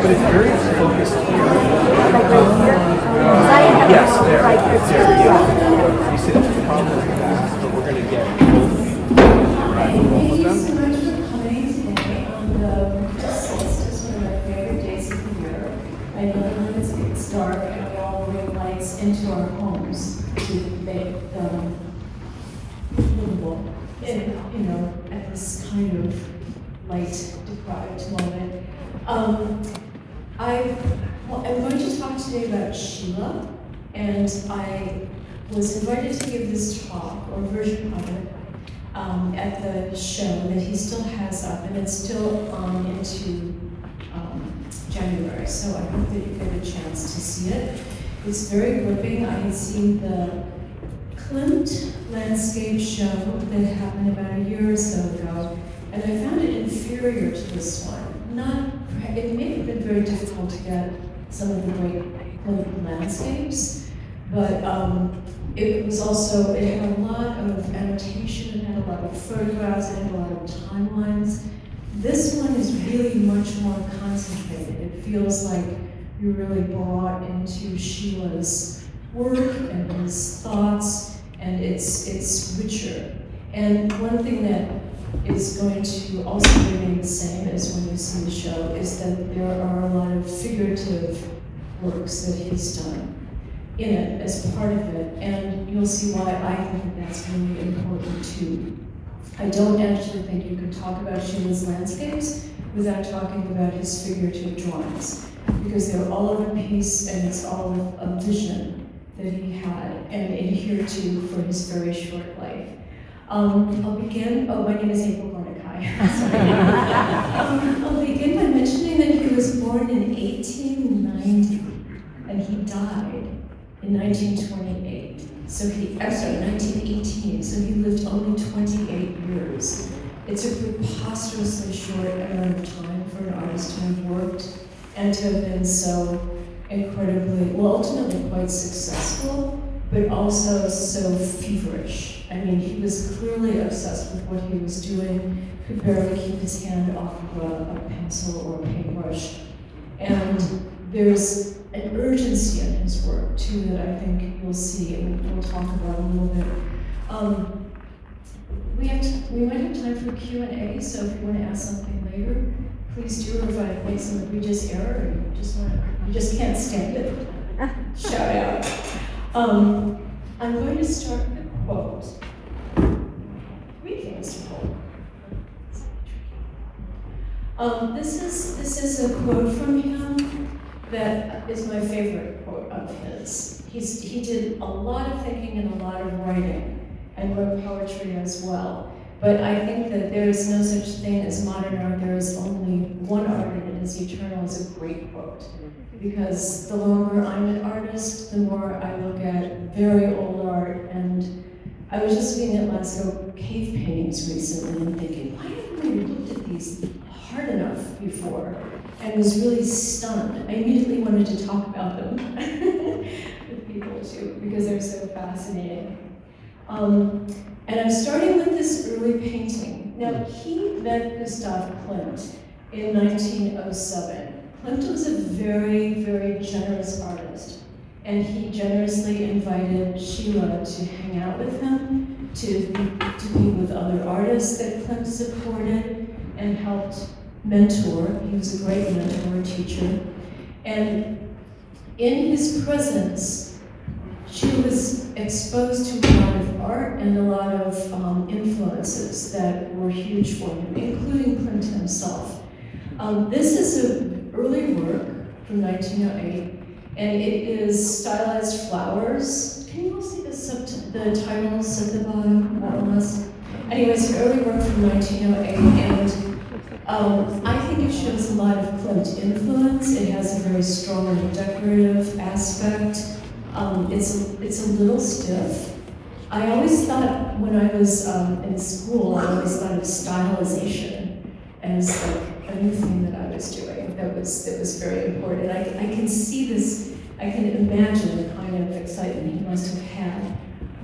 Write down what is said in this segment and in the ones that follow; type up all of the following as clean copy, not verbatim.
but it's very focused here. Yes, there. Yeah. You see, that's the problem with that, but we're going to get both Thank you so much for coming today on the solstice, one of my favorite days of the year. I know that it's gets dark and we all bring lights into our homes to make them livable at this kind of light-deprived moment. I'm going to talk today about Schiele, and I was invited to give this talk, or version of it, at the show that he still has up, and it's still on into January, so I hope that you get a chance to see it. It's very gripping. I had seen the Klimt landscape show that happened about a year or so ago, and I found it inferior to this one. It may have been very difficult to get some of the great Klimt landscapes, but it was also, it had a lot of annotation, it had a lot of photographs, it had a lot of timelines. This one is really much more concentrated. It feels like you're really brought into Schiele's work and his thoughts, and it's richer. And one thing that is going to also remain the same as when you see the show is that there are a lot of figurative works that he's done in it as part of it, and you'll see why I think that that's really important too. I don't actually think you can talk about Schiele's landscapes without talking about his figurative drawings, because they're all of a piece and it's all of a vision that he had and adhered to for his very short life. I'll begin, my name is Gornik. I'll begin by mentioning that he was born in 1890 and he died in 1928. 1918, so he lived only 28 years. It's a preposterously short amount of time for an artist to have worked and to have been so incredibly, well, ultimately quite successful, but also so feverish. I mean, he was clearly obsessed with what he was doing, could barely keep his hand off of a pencil or a paintbrush. And there's an urgency in his work, too, that I think you'll see, and we'll talk about a little bit. We might have time for Q&A, so if you want to ask something later, please do, or if I make some egregious error, and you just can't stand it, shout out. I'm going to start with a quote. Three things to quote. This is a quote from him that is my favorite quote of his. He did a lot of thinking and a lot of writing, and wrote poetry as well. But I think that there is no such thing as modern art. There is only one art, and it is eternal. Is a great quote. Because the longer I'm an artist, the more I look at very old art. And I was just looking at Lascaux cave paintings recently and thinking, why haven't we looked at these hard enough before? And was really stunned. I immediately wanted to talk about them with people too, because they're so fascinating. And I'm starting with this early painting. Now, he met Gustav Klimt in 1907. Klimt was a very, very generous artist, and he generously invited Schiele to hang out with him, to be with other artists that Klimt supported and helped mentor. He was a great mentor, teacher. And in his presence, Schiele was exposed to a lot of art and a lot of influences that were huge for him, including Klimt himself. This is an early work from 1908, and it is stylized flowers. Can you all see the titles at the bottom, more or less? Anyways, an early work from 1908, and I think it shows a lot of Klimt influence. It has a very strong decorative aspect. It's a little stiff. I always thought, when I was in school, I always thought of stylization as like a new thing that I was doing that was very important. I can see this, I can imagine the kind of excitement he must have had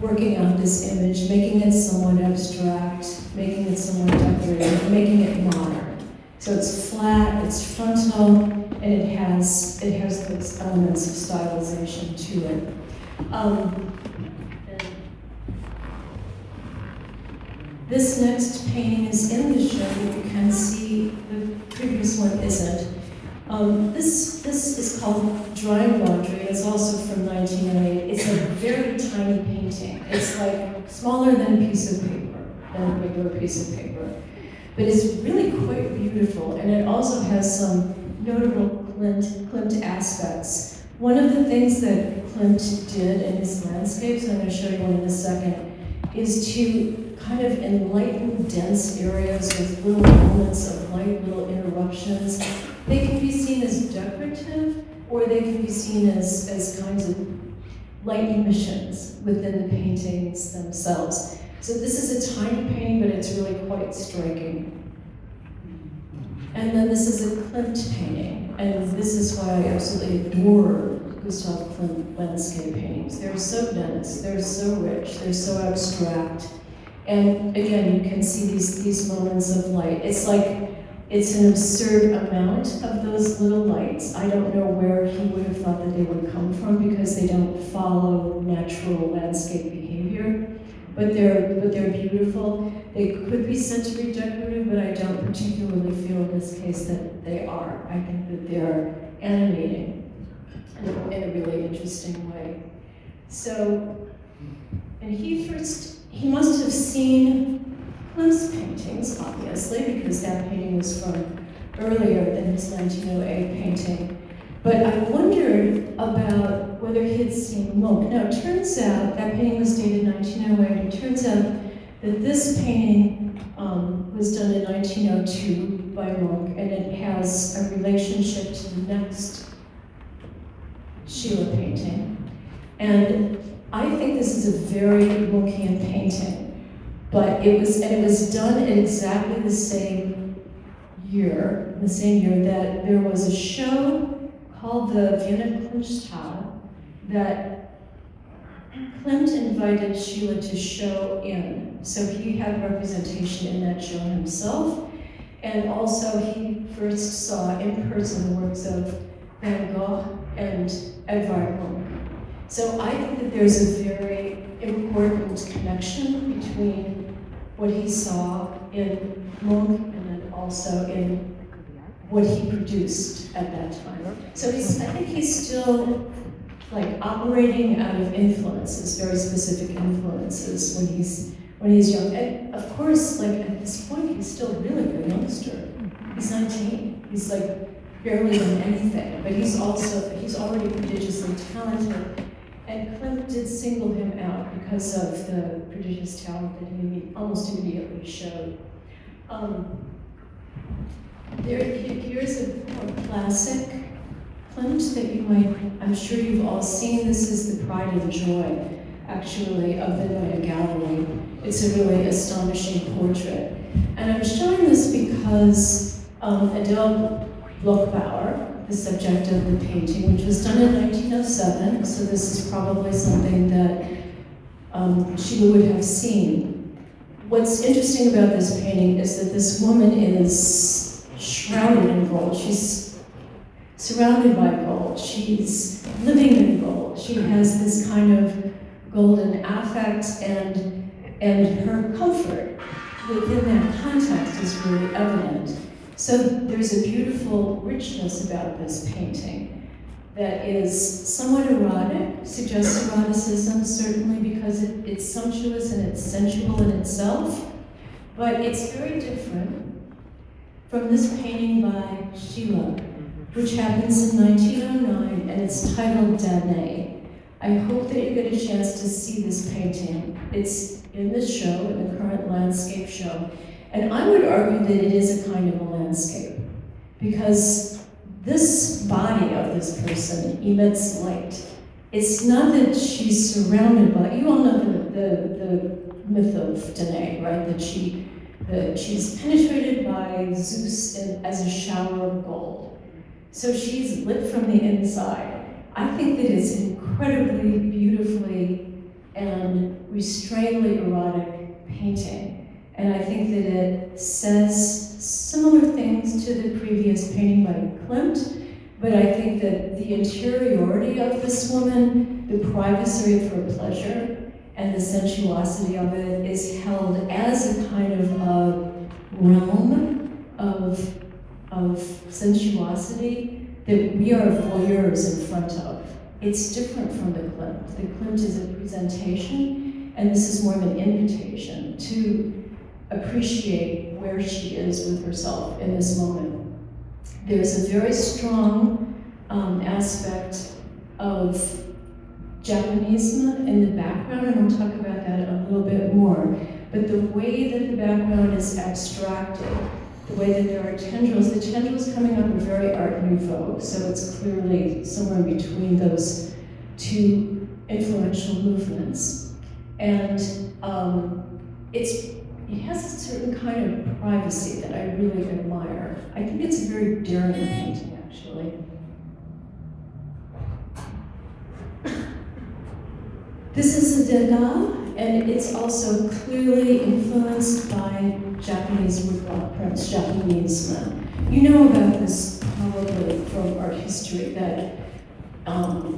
working on this image, making it somewhat abstract, making it somewhat decorative, making it modern. So it's flat, it's frontal, and it has those elements of stylization to it. And this next painting is in the show. You can see the previous one isn't. This is called Drying Laundry. It's also from 1908. It's a very tiny painting. It's like smaller than a piece of paper, than a regular piece of paper. But it's really quite beautiful, and it also has some notable Klimt aspects. One of the things that Klimt did in his landscapes, I'm going to show you one in a second, is to kind of enlighten dense areas with little moments of light, little interruptions. They can be seen as decorative, or they can be seen as kinds of light emissions within the paintings themselves. So this is a tiny painting, but it's really quite striking. And then this is a Klimt painting, and this is why I absolutely adore Gustav Klimt landscape paintings. They're so dense, they're so rich, they're so abstract. And again, you can see these moments of light. It's like, it's an absurd amount of those little lights. I don't know where he would have thought that they would come from, because they don't follow natural landscape behavior. But they're beautiful. They could be said to be decorative, but I don't particularly feel in this case that they are. I think that they're animating in a really interesting way. So, and he must have seen Klimt's paintings, obviously, because that painting was from earlier than his 1908 painting. But I wondered about whether he had seen Munch. Now, it turns out, that painting was dated 1908, it turns out that this painting was done in 1902 by Munch, and it has a relationship to the next Schiele painting. And I think this is a very Munchian painting, but it was done in exactly the same year that there was a show called the Vienna Kunsthalle that Klimt invited Schiele to show in. So he had representation in that show himself, and also he first saw in person the works of Van Gogh and Edvard Munch. So I think that there's a very important connection between what he saw in Munch and then also in what he produced at that time. So I think he's still like operating out of influences, very specific influences when he's young. And of course, like at this point, he's still really a youngster. He's 19. He's like barely done anything, but he's already prodigiously talented. And Klimt did single him out because of the prodigious talent that he almost immediately showed. Here's a classic Klimt that you might, I'm sure you've all seen. This is the pride and joy, actually, of the Neue Galerie. It's a really astonishing portrait. And I'm showing this because Adele Bloch-Bauer, the subject of the painting, which was done in 1907, so this is probably something that Schiele would have seen. What's interesting about this painting is that this woman is shrouded in gold. She's surrounded by gold. She's living in gold. She has this kind of golden affect, and her comfort within that context is really evident. So there's a beautiful richness about this painting that is somewhat erotic, suggests eroticism, certainly because it's sumptuous and it's sensual in itself, but it's very different from this painting by Schiele, which happens in 1909, and it's titled Danae. I hope that you get a chance to see this painting. It's in the show, in the current landscape show, and I would argue that it is a kind of a landscape, because this body of this person emits light. It's not that she's surrounded by, you all know the myth of Danae, right? That she's penetrated by Zeus as a shower of gold. So she's lit from the inside. I think that it's incredibly beautifully and restrainedly erotic painting. And I think that it says similar things to the previous painting by Klimt, But I think that the interiority of this woman, the privacy of her pleasure, and the sensuosity of it is held as a kind of a realm of sensuosity that we are voyeurs in front of. It's different from the Klimt. The Klimt is a presentation, and this is more of an invitation to appreciate where she is with herself in this moment. There's a very strong aspect of Japanism in the background, and I'll talk about that a little bit more. But the way that the background is abstracted, the way that there are tendrils, the tendrils coming up are very Art Nouveau, so it's clearly somewhere between those two influential movements. And it has a certain kind of privacy that I really admire. I think it's a very daring painting, actually. This is a Degas, and it's also clearly influenced by Japanese woodblock prints, Japanism. You know about this probably from art history, that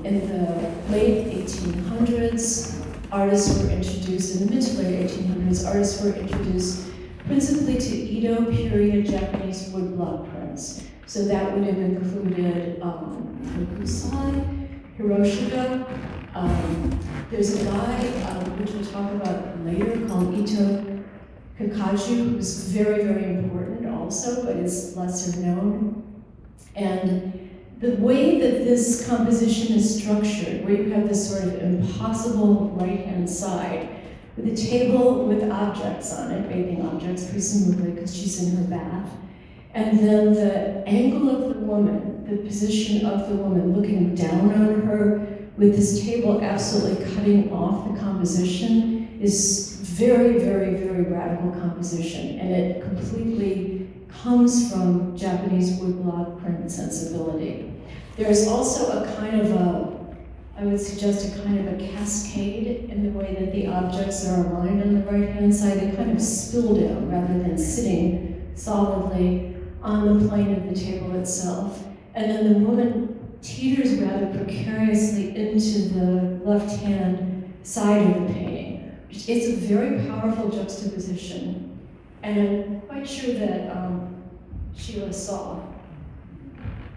in the late 1800s, artists were introduced, in the mid to late 1800s, artists were introduced principally to Edo period Japanese woodblock prints. So that would have included Hokusai, Hiroshige. There's a guy, which we'll talk about later, called Ito Kakaju, who's very, very important also, but is lesser known. And the way that this composition is structured, where you have this sort of impossible right-hand side, with a table with objects on it, bathing objects, presumably because she's in her bath, and then the angle of the woman, the position of the woman looking down on her, with this table absolutely cutting off the composition, is very, very, very radical composition, and it completely comes from Japanese woodblock print sensibility. There's also a kind of I would suggest a kind of a cascade in the way that the objects are aligned on the right-hand side. They kind of spill down rather than sitting solidly on the plane of the table itself. And then the woman teeters rather precariously into the left-hand side of the painting. It's a very powerful juxtaposition, and I'm quite sure that Schiele saw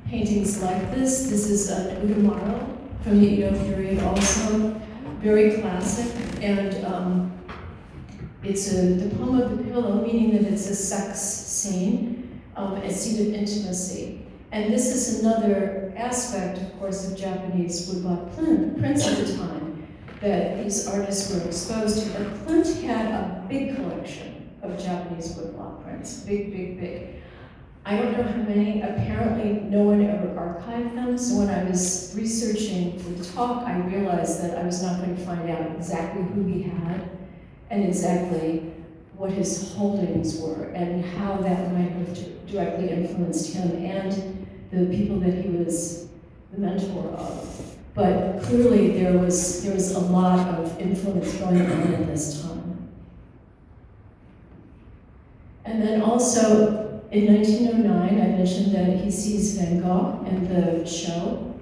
paintings like this. This is an Udamaro from the Edo period also, very classic, and it's the poem of the pillow, meaning that it's a sex scene, a scene of intimacy. And this is another aspect, of course, of Japanese woodblock prints at the time that these artists were exposed to. But Klimt had a big collection of Japanese woodblock prints, big, big, big. I don't know how many, apparently no one ever archived them, so when I was researching for the talk, I realized that I was not going to find out exactly who he had and exactly what his holdings were and how that might have directly influenced him and the people that he was the mentor of. But clearly there was a lot of influence going on at this time. And then also, in 1909, I mentioned that he sees Van Gogh in the show,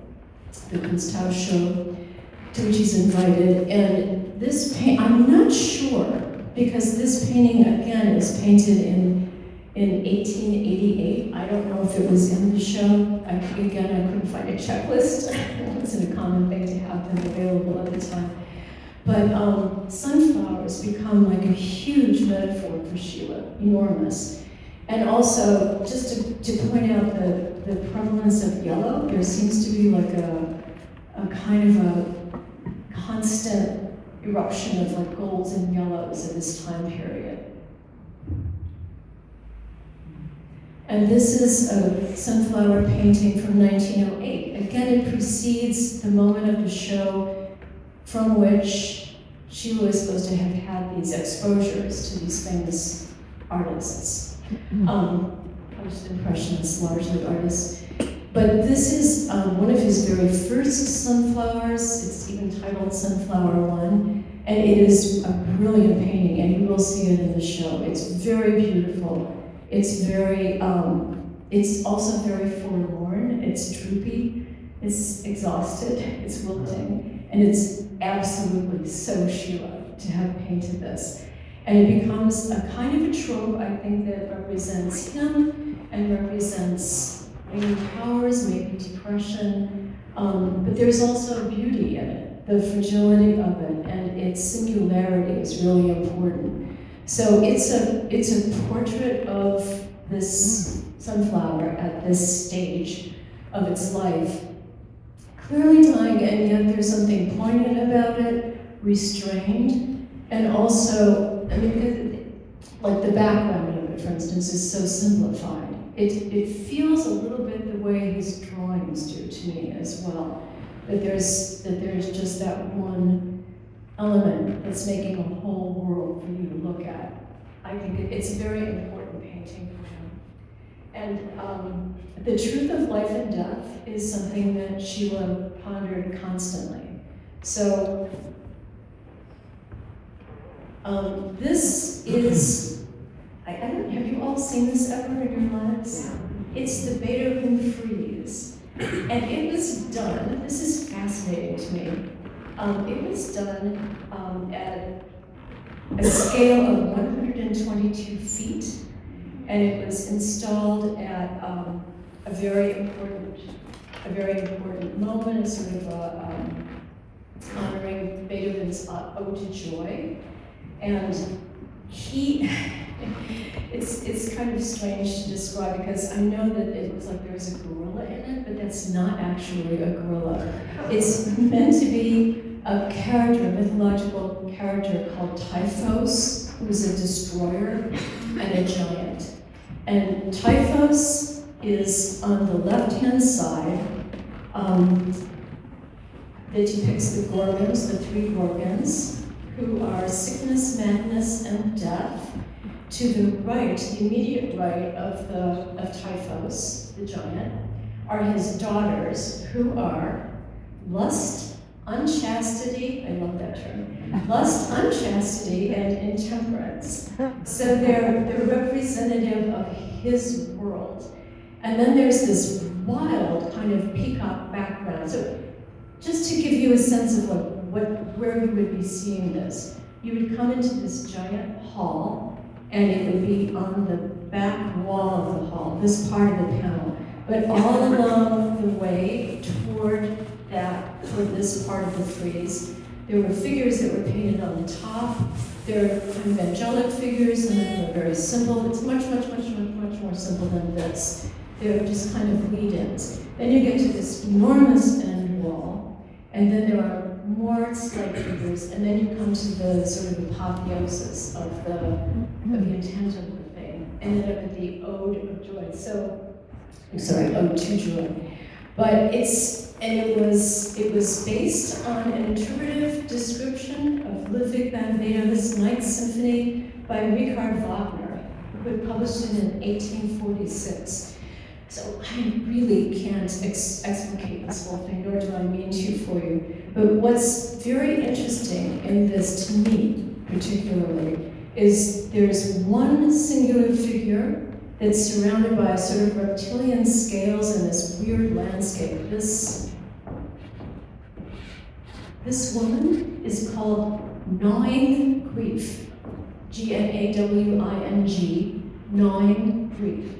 the Kunsthaus show, to which he's invited. And this I'm not sure, because this painting, again, is painted in 1888. I don't know if it was in the show. I couldn't find a checklist. It wasn't a common thing to have them available at the time. But sunflowers become like a huge metaphor for Schiele, enormous. And also, just to point out the prevalence of yellow, there seems to be like a kind of a constant eruption of like golds and yellows in this time period. And this is a sunflower painting from 1908. Again, it precedes the moment of the show from which Schiele is supposed to have had these exposures to these famous artists. Post-impressionists, largely artists. But this is one of his very first sunflowers. It's even titled Sunflower One. And it is a brilliant painting, and you will see it in the show. It's very beautiful. It's very, it's also very forlorn worn, it's droopy, it's exhausted, it's wilting, and it's absolutely so Schiele to have painted this. And it becomes a kind of a trope, I think, that represents him and represents waning powers, maybe depression, but there's also beauty in it. The fragility of it and its singularity is really important. So it's a portrait of this sunflower at this stage of its life, clearly dying, and yet there's something poignant about it, restrained, and also, I mean, like the background of it, for instance, is so simplified. It feels a little bit the way his drawings do to me as well. That there's just that one element that's making a whole world for you to look at. I think it's a very important painting for him. And the truth of life and death is something that Schiele pondered constantly. So this is, I don't know, have you all seen this ever in your lives? It's the Beethoven frieze. And it was done, this is fascinating to me, it was done at a scale of 122 feet, and it was installed at a very important moment, sort of honoring Beethoven's Ode to Joy. And he, it's kind of strange to describe because I know that it looks like there's a gorilla in it, but that's not actually a gorilla. It's meant to be a character, a mythological character called Typhos, who's a destroyer and a giant. And Typhos is on the left-hand side, that depicts the Gorgons, the three Gorgons, who are sickness, madness, and death. To the right, the immediate right of Typhos, the giant, are his daughters, who are lust, unchastity, I love that term, lust, unchastity, and intemperance. So they're representative of his world. And then there's this wild kind of peacock background. So just to give you a sense of where you would be seeing this, you would come into this giant hall, and it would be on the back wall of the hall, this part of the panel. But all along the way toward this part of the frieze, there were figures that were painted on the top. They're kind of angelic figures, and they're very simple. It's much more simple than this. They're just kind of lead-ins. Then you get to this enormous end wall, and then there are more slight figures, and then you come to the sort of apotheosis of the intent of the thing, and then at the Ode of Joy. So, I'm sorry, Ode to Joy. But it was based on an interpretive description of Ludwig van Beethoven's Ninth Symphony by Richard Wagner, who had published it in 1846. So I really can't explicate this whole thing, nor do I mean to for you. But what's very interesting in this, to me particularly, is there's one singular figure that's surrounded by sort of reptilian scales in this weird landscape. This woman is called Gnawing Grief, G-N-A-W-I-N-G, Gnawing Grief.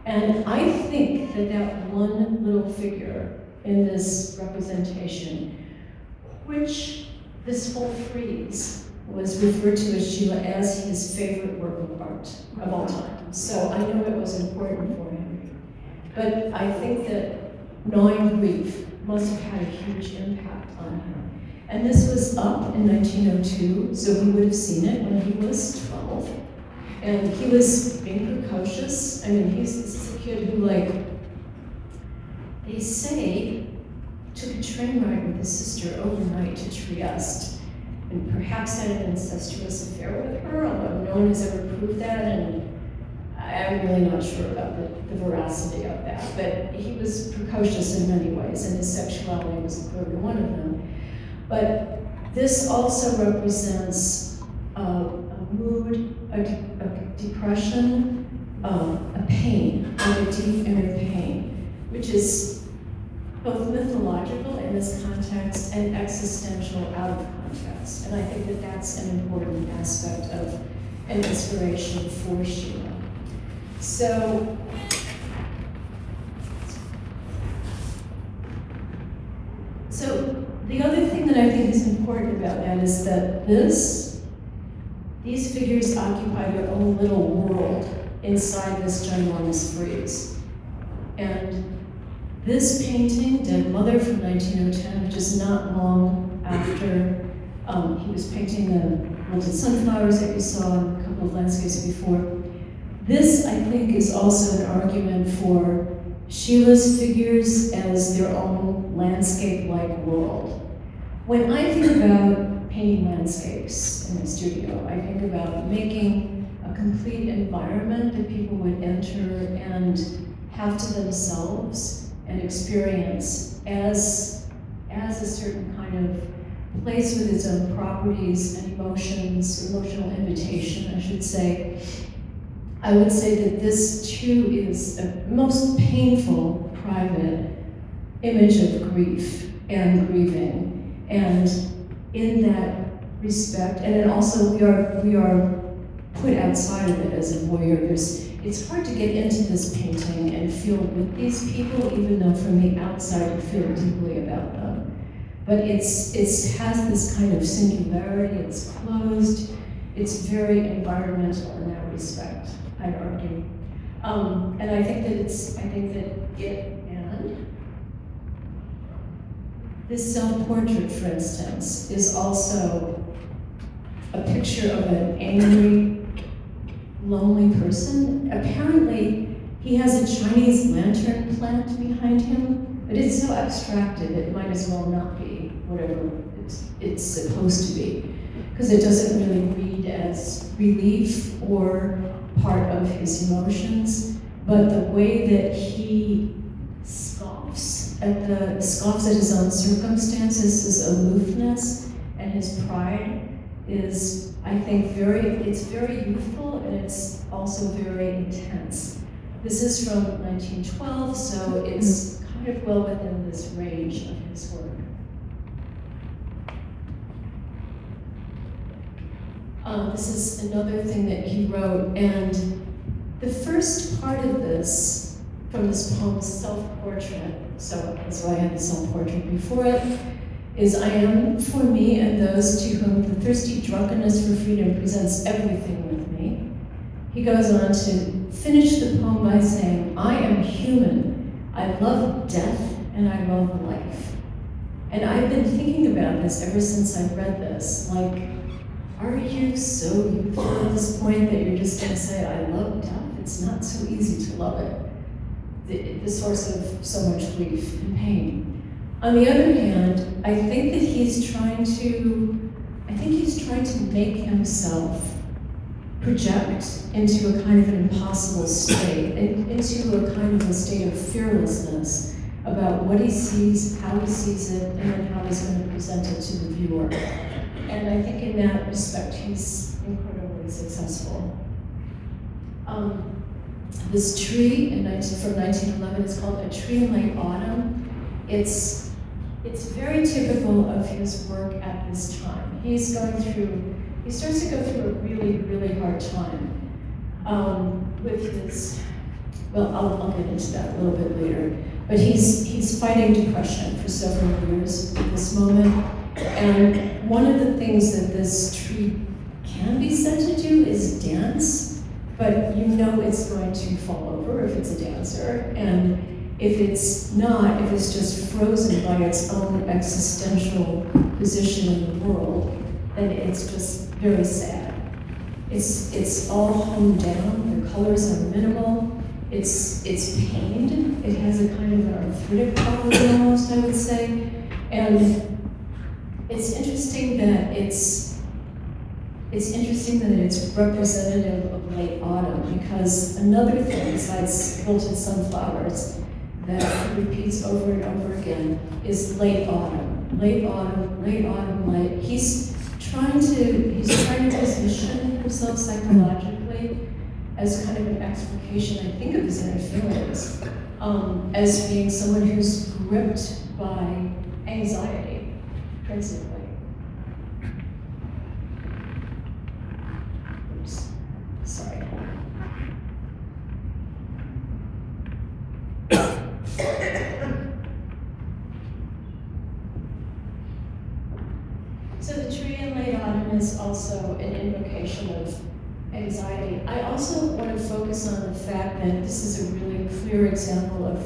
And I think that one little figure in this representation, which this whole frieze was referred to as Schiele as his favorite work of art of all time. So I know it was important for him. But I think that Gnawing Grief must have had a huge impact on him. And this was up in 1902, so he would have seen it when he was 12. And he was being precocious. I mean, this is a kid who, they say, took a train ride with his sister overnight to Trieste, and perhaps had an incestuous affair with her, although no one has ever proved that, and I'm really not sure about the veracity of that. But he was precocious in many ways, and his sexuality was clearly one of them. But this also represents a mood, a depression, a pain, a deep inner pain, which is both mythological in this context and existential out of context. And I think that that's an important aspect of an inspiration for Schiele. So, the other thing that I think is important about that is that these figures occupy their own little world inside this ginormous frieze. And this painting, Dead Mother from 1910, just not long after he was painting the wilted sunflowers that you saw in a couple of landscapes before. This, I think, is also an argument for Schiele's figures as their own landscape-like world. When I think about painting landscapes in my studio, I think about making a complete environment that people would enter and have to themselves and experience as a certain kind of place with its own properties and emotions, emotional invitation, I should say. I would say that this too is a most painful, private image of grief and grieving. And in that respect, and then also we are put outside of it as a voyeur. It's hard to get into this painting and feel with these people, even though from the outside you feel deeply about them. But it has this kind of singularity, it's closed, it's very environmental in that respect, I'd argue. And I think that this self-portrait, for instance, is also a picture of an angry, lonely person. Apparently, he has a Chinese lantern plant behind him, but it's so abstracted it might as well not be whatever it's supposed to be, because it doesn't really read as relief or part of his emotions, but the way that he scoffs at his own circumstances, his aloofness and his pride is, I think, it's very youthful and it's also very intense. This is from 1912, so it's kind of well within this range of his work. This is another thing that he wrote, and the first part of this, from this poem, Self-Portrait, so that's why I had the self-portrait before it, is I am for me and those to whom the thirsty drunkenness for freedom presents everything with me. He goes on to finish the poem by saying, I am human, I love death, and I love life. And I've been thinking about this ever since I read this, like, are you so youthful at this point that you're just gonna say, I love death? It's not so easy to love it. The source of so much grief and pain. On the other hand, I think that he's trying to make himself project into a kind of an impossible state, into a kind of a state of fearlessness about what he sees, how he sees it, and then how he's going to present it to the viewer. And I think in that respect, he's incredibly successful. This tree from 1911 is called A Tree in Late Autumn. It's very typical of his work at this time. He starts to go through a really, really hard time with his, well, I'll get into that a little bit later. But he's fighting depression for several years at this moment. And one of the things that this tree can be said to do is dance, but you know it's going to fall over if it's a dancer. And if it's not, if it's just frozen by its own existential position in the world, then it's just very sad. It's all honed down, the colors are minimal, it's pained, it has a kind of an arthritic quality almost, I would say. And it's interesting that it's representative of late autumn, because another thing besides wilted sunflowers that repeats over and over again is late autumn. Late autumn, late autumn, late. He's trying to position himself psychologically as kind of an explication, I think, of his inner feelings. as being someone who's gripped by anxiety, principally. Oops, sorry. So the tree in late autumn is also an invocation of anxiety. I also want to focus on the fact that this is a really clear example of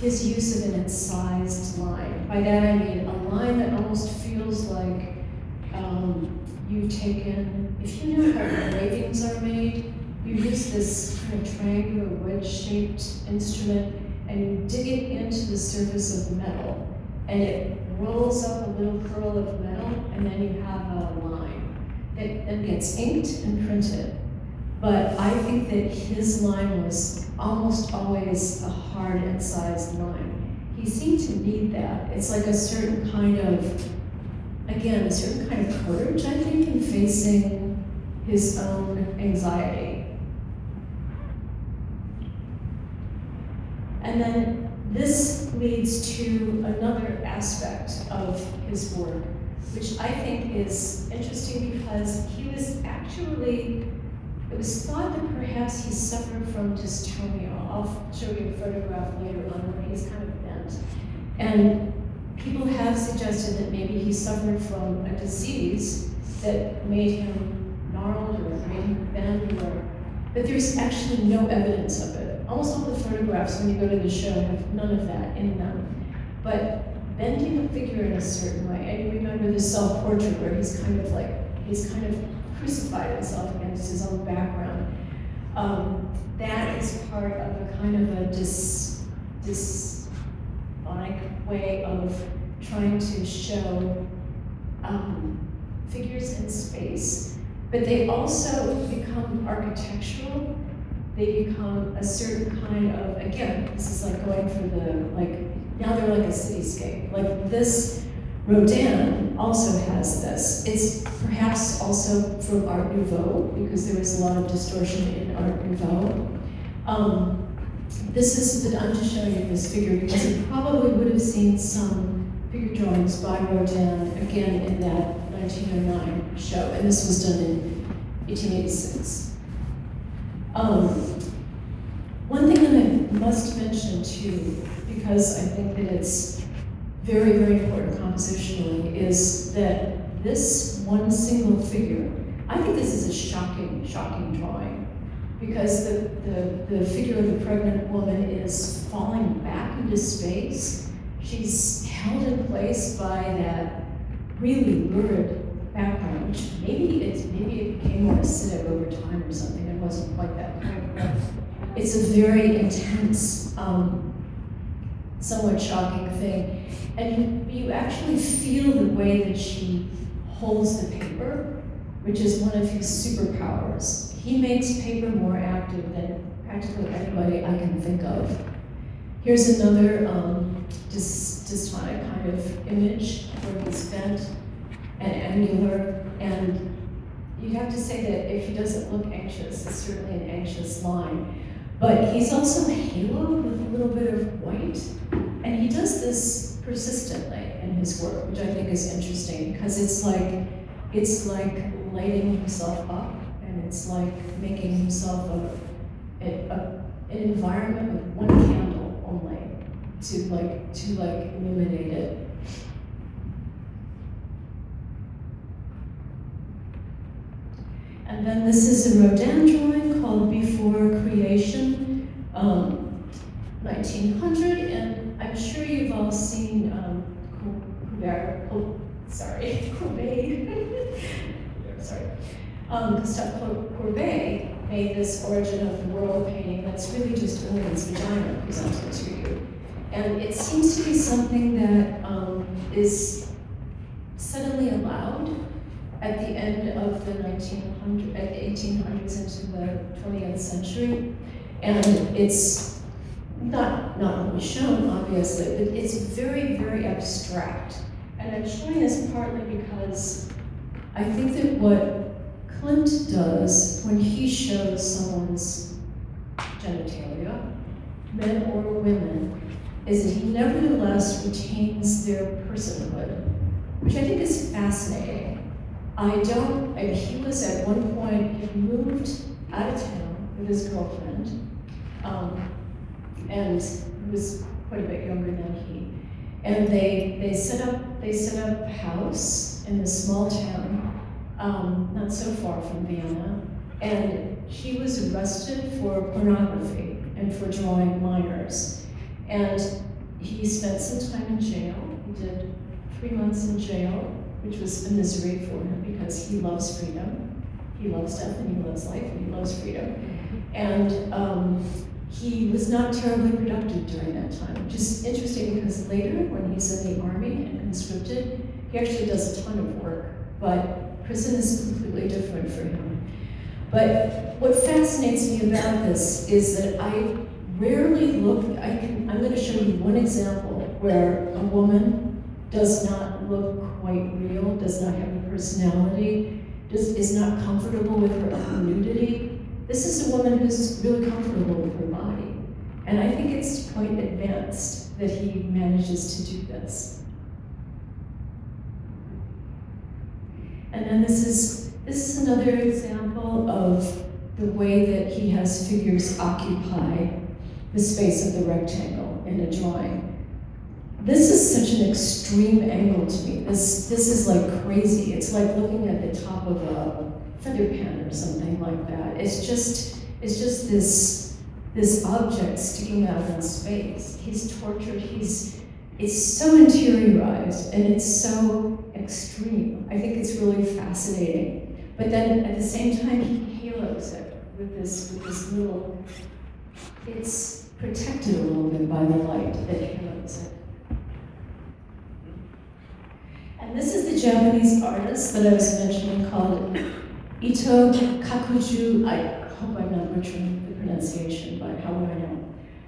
his use of an incised line. By that I mean a line that almost feels like you've taken, if you know how engravings are made, you use this kind of triangular wedge-shaped instrument and you dig it into the surface of metal, and it rolls up a little curl of metal, and then you have a line that then gets inked and printed. But I think that his line was almost always a hard incised line. He seemed to need that. It's like a certain kind of, again, a certain kind of courage, I think, in facing his own anxiety. And then this leads to another aspect of his work, which I think is interesting because he was actually, it was thought that perhaps he suffered from dystonia. I'll show you a photograph later on where he's kind of bent. And people have suggested that maybe he suffered from a disease that made him gnarled or made him bend, but there's actually no evidence of it. Almost all the photographs when you go to the show have none of that in them. But bending a figure in a certain way, and you remember the self-portrait where he's kind of crucified himself against his own background. That is part of a kind of a dystonic way of trying to show figures in space, but they also become architectural. They become a certain kind of, again, this is like going for the, now they're like a cityscape. Like this, Rodin also has this. It's perhaps also from Art Nouveau, because there was a lot of distortion in Art Nouveau. This is, I'm just showing you this figure because you probably would have seen some figure drawings by Rodin, again, in that 1909 show, and this was done in 1886. One thing that I must mention too, because I think that it's very, very important compositionally, is that this one single figure, I think this is a shocking, shocking drawing, because the figure of the pregnant woman is falling back into space. She's held in place by that really lurid background, which maybe it became more acidic over time or something. It wasn't quite that point. It's a very intense, somewhat shocking thing. And you actually feel the way that she holds the paper, which is one of his superpowers. He makes paper more active than practically anybody I can think of. Here's another dystonic kind of image where he's bent and angular, and you have to say that if he doesn't look anxious, it's certainly an anxious line. But he's also haloed with a little bit of white, and he does this persistently in his work, which I think is interesting because it's like lighting himself up, and it's like making himself an environment with one candle only to illuminate it. And then this is a Rodin drawing called Before Creation, 1900, and I'm sure you've all seen Gustave Courbet made this Origin of the World painting that's really just a woman's vagina presented to you. And it seems to be something that is suddenly allowed at the end of the 1800s into the 20th century. And it's not only shown, obviously, but it's very, very abstract. And I'm showing this partly because I think that what Klimt does when he shows someone's genitalia men or women, is that he nevertheless retains their personhood, which I think is fascinating. He was at one point, he moved out of town with his girlfriend, and he was quite a bit younger than he. And they set up a house in this small town, not so far from Vienna, and he was arrested for pornography and for drawing minors. And he spent some time in jail. He did 3 months in jail, which was a misery for him because he loves freedom. He loves death and he loves life and he loves freedom. And he was not terribly productive during that time, which is interesting because later when he's in the army and conscripted, he actually does a ton of work, but prison is completely different for him. But what fascinates me about this is that I rarely look, I'm going to show you one example where a woman does not look quite real, does not have a personality, is not comfortable with her own nudity. This is a woman who's really comfortable with her body. And I think it's quite advanced that he manages to do this. And then this is another example of the way that he has figures occupy the space of the rectangle in a drawing. This is such an extreme angle to me. This is like crazy. It's like looking at the top of a feather pen or something like that. It's just this object sticking out in space. He's tortured. It's so interiorized and it's so extreme. I think it's really fascinating. But then at the same time, he halos it with this little. It's protected a little bit by the light that halos it. And this is the Japanese artist that I was mentioning called Ito Kakuju. I hope I'm not butchering the pronunciation, but how would I know?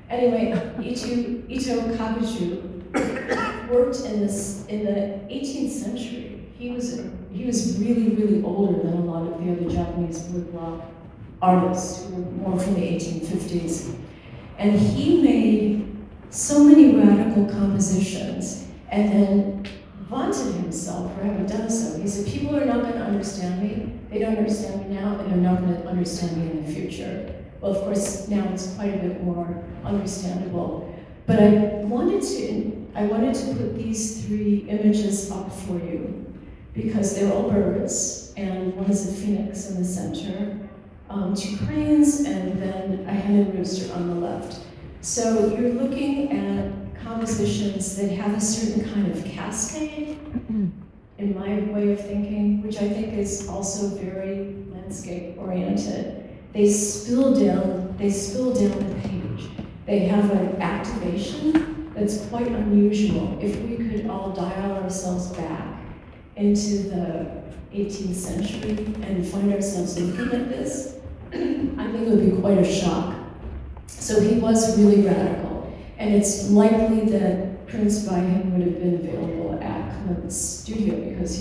Anyway, Ito Kakuju worked in the 18th century. He was really, really older than a lot of the other Japanese woodblock artists who were more from the 1850s. And he made so many radical compositions and then vaunted himself for having done so. He said, people are not going to understand me. They don't understand me now, and they're not going to understand me in the future. Well, of course, now it's quite a bit more understandable. But I wanted to put these 3 images up for you because they're all birds, and one is a phoenix in the center, 2 cranes, and then a hen and rooster on the left. So you're looking at compositions that have a certain kind of cascade, in my way of thinking, which I think is also very landscape-oriented. They spill down the page. They have an activation that's quite unusual. If we could all dial ourselves back into the 18th century and find ourselves looking at this, I think it would be quite a shock. So he was really radical, and it's likely that prints by him would have been available at Kliment's studio because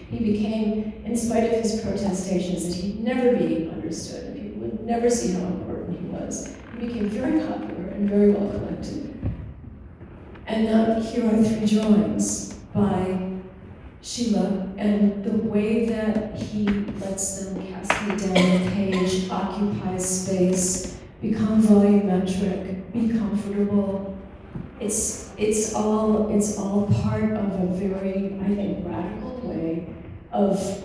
he became, in spite of his protestations that he'd never be understood and people would never see how important he was, he became very popular and very well collected. And now here are 3 drawings by Schiele, and the way that he lets them cascade down the page, occupy space, become volumetric, be comfortable. It's all part of a very, I think, radical way of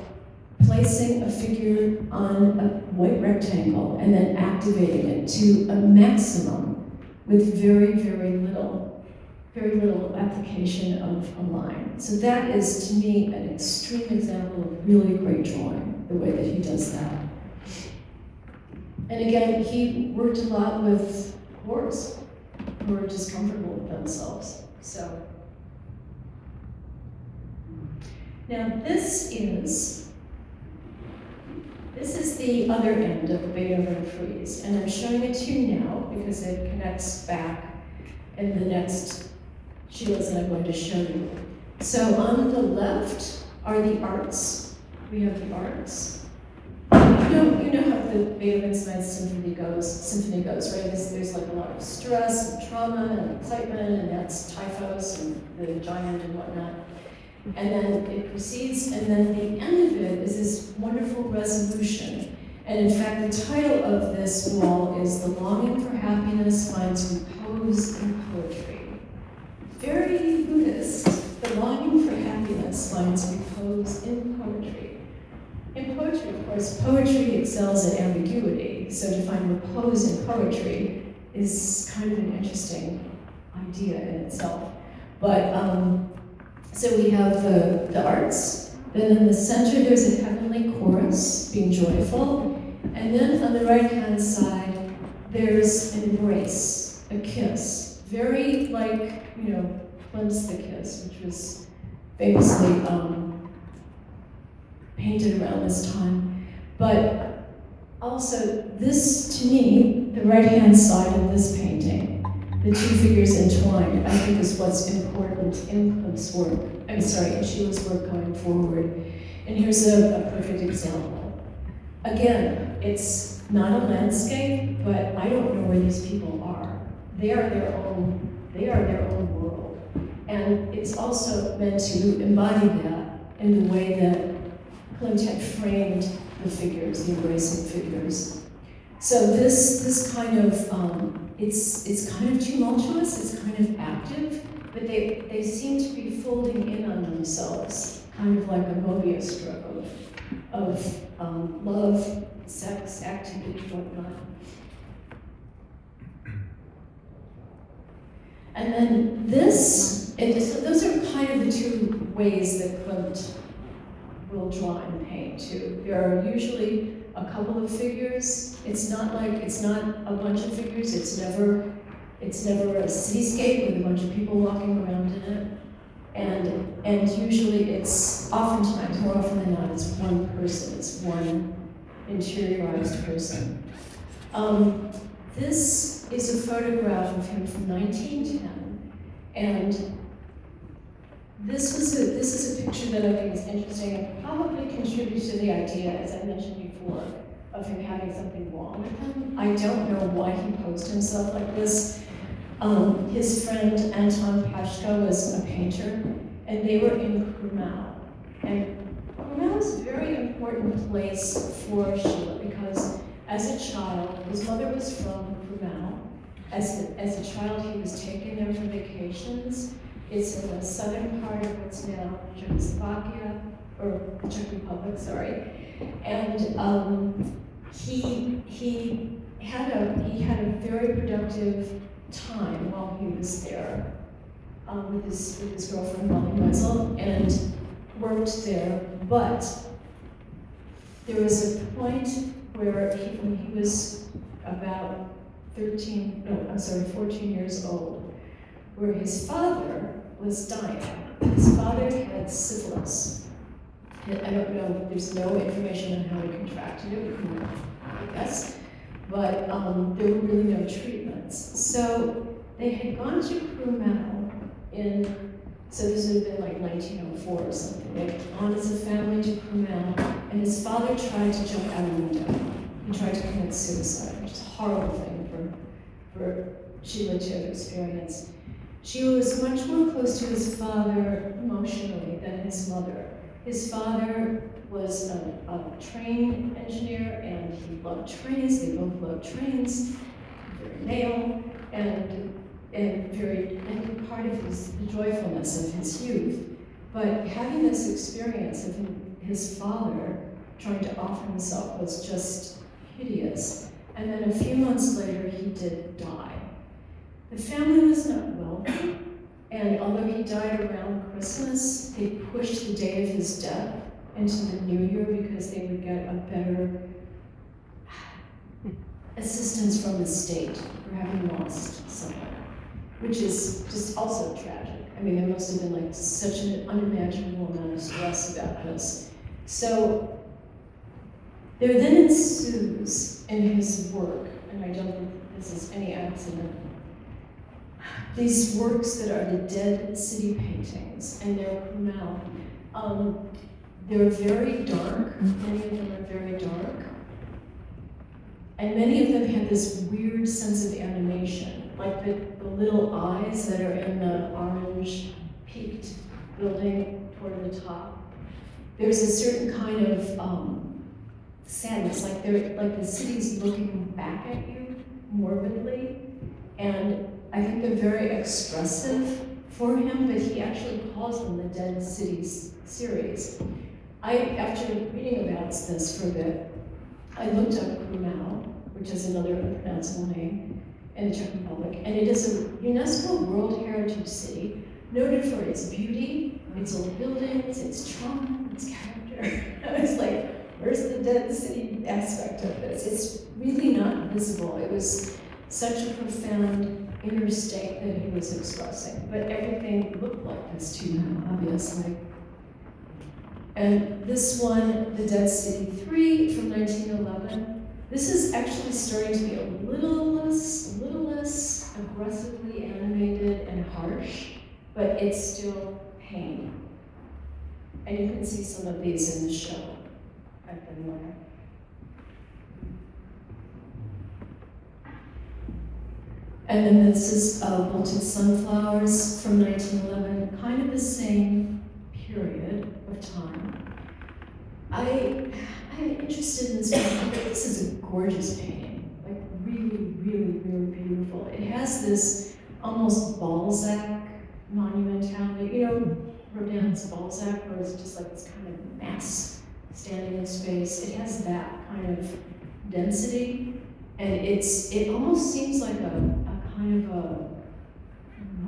placing a figure on a white rectangle and then activating it to a maximum with very, very little application of a line. So that is, to me, an extreme example of really great drawing, the way that he does that. And again, he worked a lot with whores who were just comfortable with themselves. So, now this is the other end of the Beethoven frieze, and I'm showing it to you now because it connects back in the next Schieles that I'm going to show you. So on the left are the arts. We have the arts. you know how the Beethoven's Ninth Symphony goes, right? There's like a lot of stress and trauma and excitement, and that's Typhus and the giant and whatnot. And then it proceeds, and then the end of it is this wonderful resolution. And in fact, the title of this wall is "The Longing for Happiness Finds Repose in Poetry." Very Buddhist. The longing for happiness finds repose in poetry. In poetry, of course, poetry excels at ambiguity, so to find repose in poetry is kind of an interesting idea in itself. But, so we have the arts, then in the center there's a heavenly chorus, being joyful, and then on the right-hand side, there's an embrace, a kiss, very like, you know, Klimt's The Kiss, which was famously painted around this time. But also, this, to me, the right-hand side of this painting, the two figures entwined, I think is what's important in Klimt's work, in Schiele's work going forward. And here's a perfect example. Again, it's not a landscape, but I don't know where these people are. They are their own world. And it's also meant to embody that in the way that Klimt had framed the figures, the embracing figures. So this kind of, it's kind of tumultuous, it's kind of active, but they seem to be folding in on themselves, kind of like a Mobius strip of love, sex, activity, whatnot. And then this, so those are kind of the two ways that Klimt will draw and paint too. There are usually a couple of figures. It's not a bunch of figures. It's never a cityscape with a bunch of people walking around in it. And usually it's oftentimes, more often than not, it's one person. It's one interiorized person. This is a photograph of him from 1910, and this is a picture that I think is interesting and probably contributes to the idea, as I mentioned before, of him having something wrong with him. I don't know why he posed himself like this. His friend Anton Pashka was a painter, and they were in Krumau. And Krumau is a very important place for Schiele because as a child, his mother was from Krumau. As a child, he was taken there for vacations. It's in the southern part of what's now Czechoslovakia, or the Czech Republic, sorry. And he had a very productive time while he was there with his girlfriend Molly Meisel, and worked there. But there was a point where when he was about 14 years old, where his father was dying. His father had syphilis. I don't know, there's no information on how he contracted it, I guess, but there were really no treatments. So they had gone to Krumau so this would have been like 1904 or something. They had gone as a family to Krumau, and his father tried to jump out a window. He tried to commit suicide, which is a horrible thing for Schiele to have experienced. Schiele was much more close to his father emotionally than his mother. His father was a train engineer, and he loved trains. They both loved trains. Very male, and part of the joyfulness of his youth. But having this experience of his father trying to offer himself was just hideous. And then a few months later, he did die. The family was not wealthy, and although he died around Christmas, they pushed the day of his death into the new year because they would get a better assistance from the state for having lost someone, which is just also tragic. I mean, there must have been like such an unimaginable amount of stress about this. So there then ensues in his work, and I don't think this is any accident, these works that are the dead city paintings, and they're Krumau. They're very dark, many of them are very dark, And many of them had this weird sense of animation, like the little eyes that are in the orange peaked building toward the top. There's a certain kind of sadness, like the city's looking back at you morbidly, and I think they're very expressive for him, but he actually calls them the Dead Cities series. After reading about this for a bit, I looked up Krumau, which is another unpronounceable name, in the Czech Republic, and it is a UNESCO World Heritage City, noted for its beauty, its old buildings, its charm, its character. I was like, where's the Dead City aspect of this? It's really not visible. It was such a profound inner state that he was expressing, but everything looked like this to him, obviously. And this one, The Dead City 3 from 1911, this is actually starting to be a little less aggressively animated and harsh, but it's still pain. And you can see some of these in the show at the Neue. And then this is Wilted Sunflowers from 1911, kind of the same period of time. I'm interested in this one. This is a gorgeous painting, like really, really, really beautiful. It has this almost Balzac monumentality. You know, Rodin's Balzac, where it's just like this kind of mass standing in space. It has that kind of density, and it almost seems like a kind of a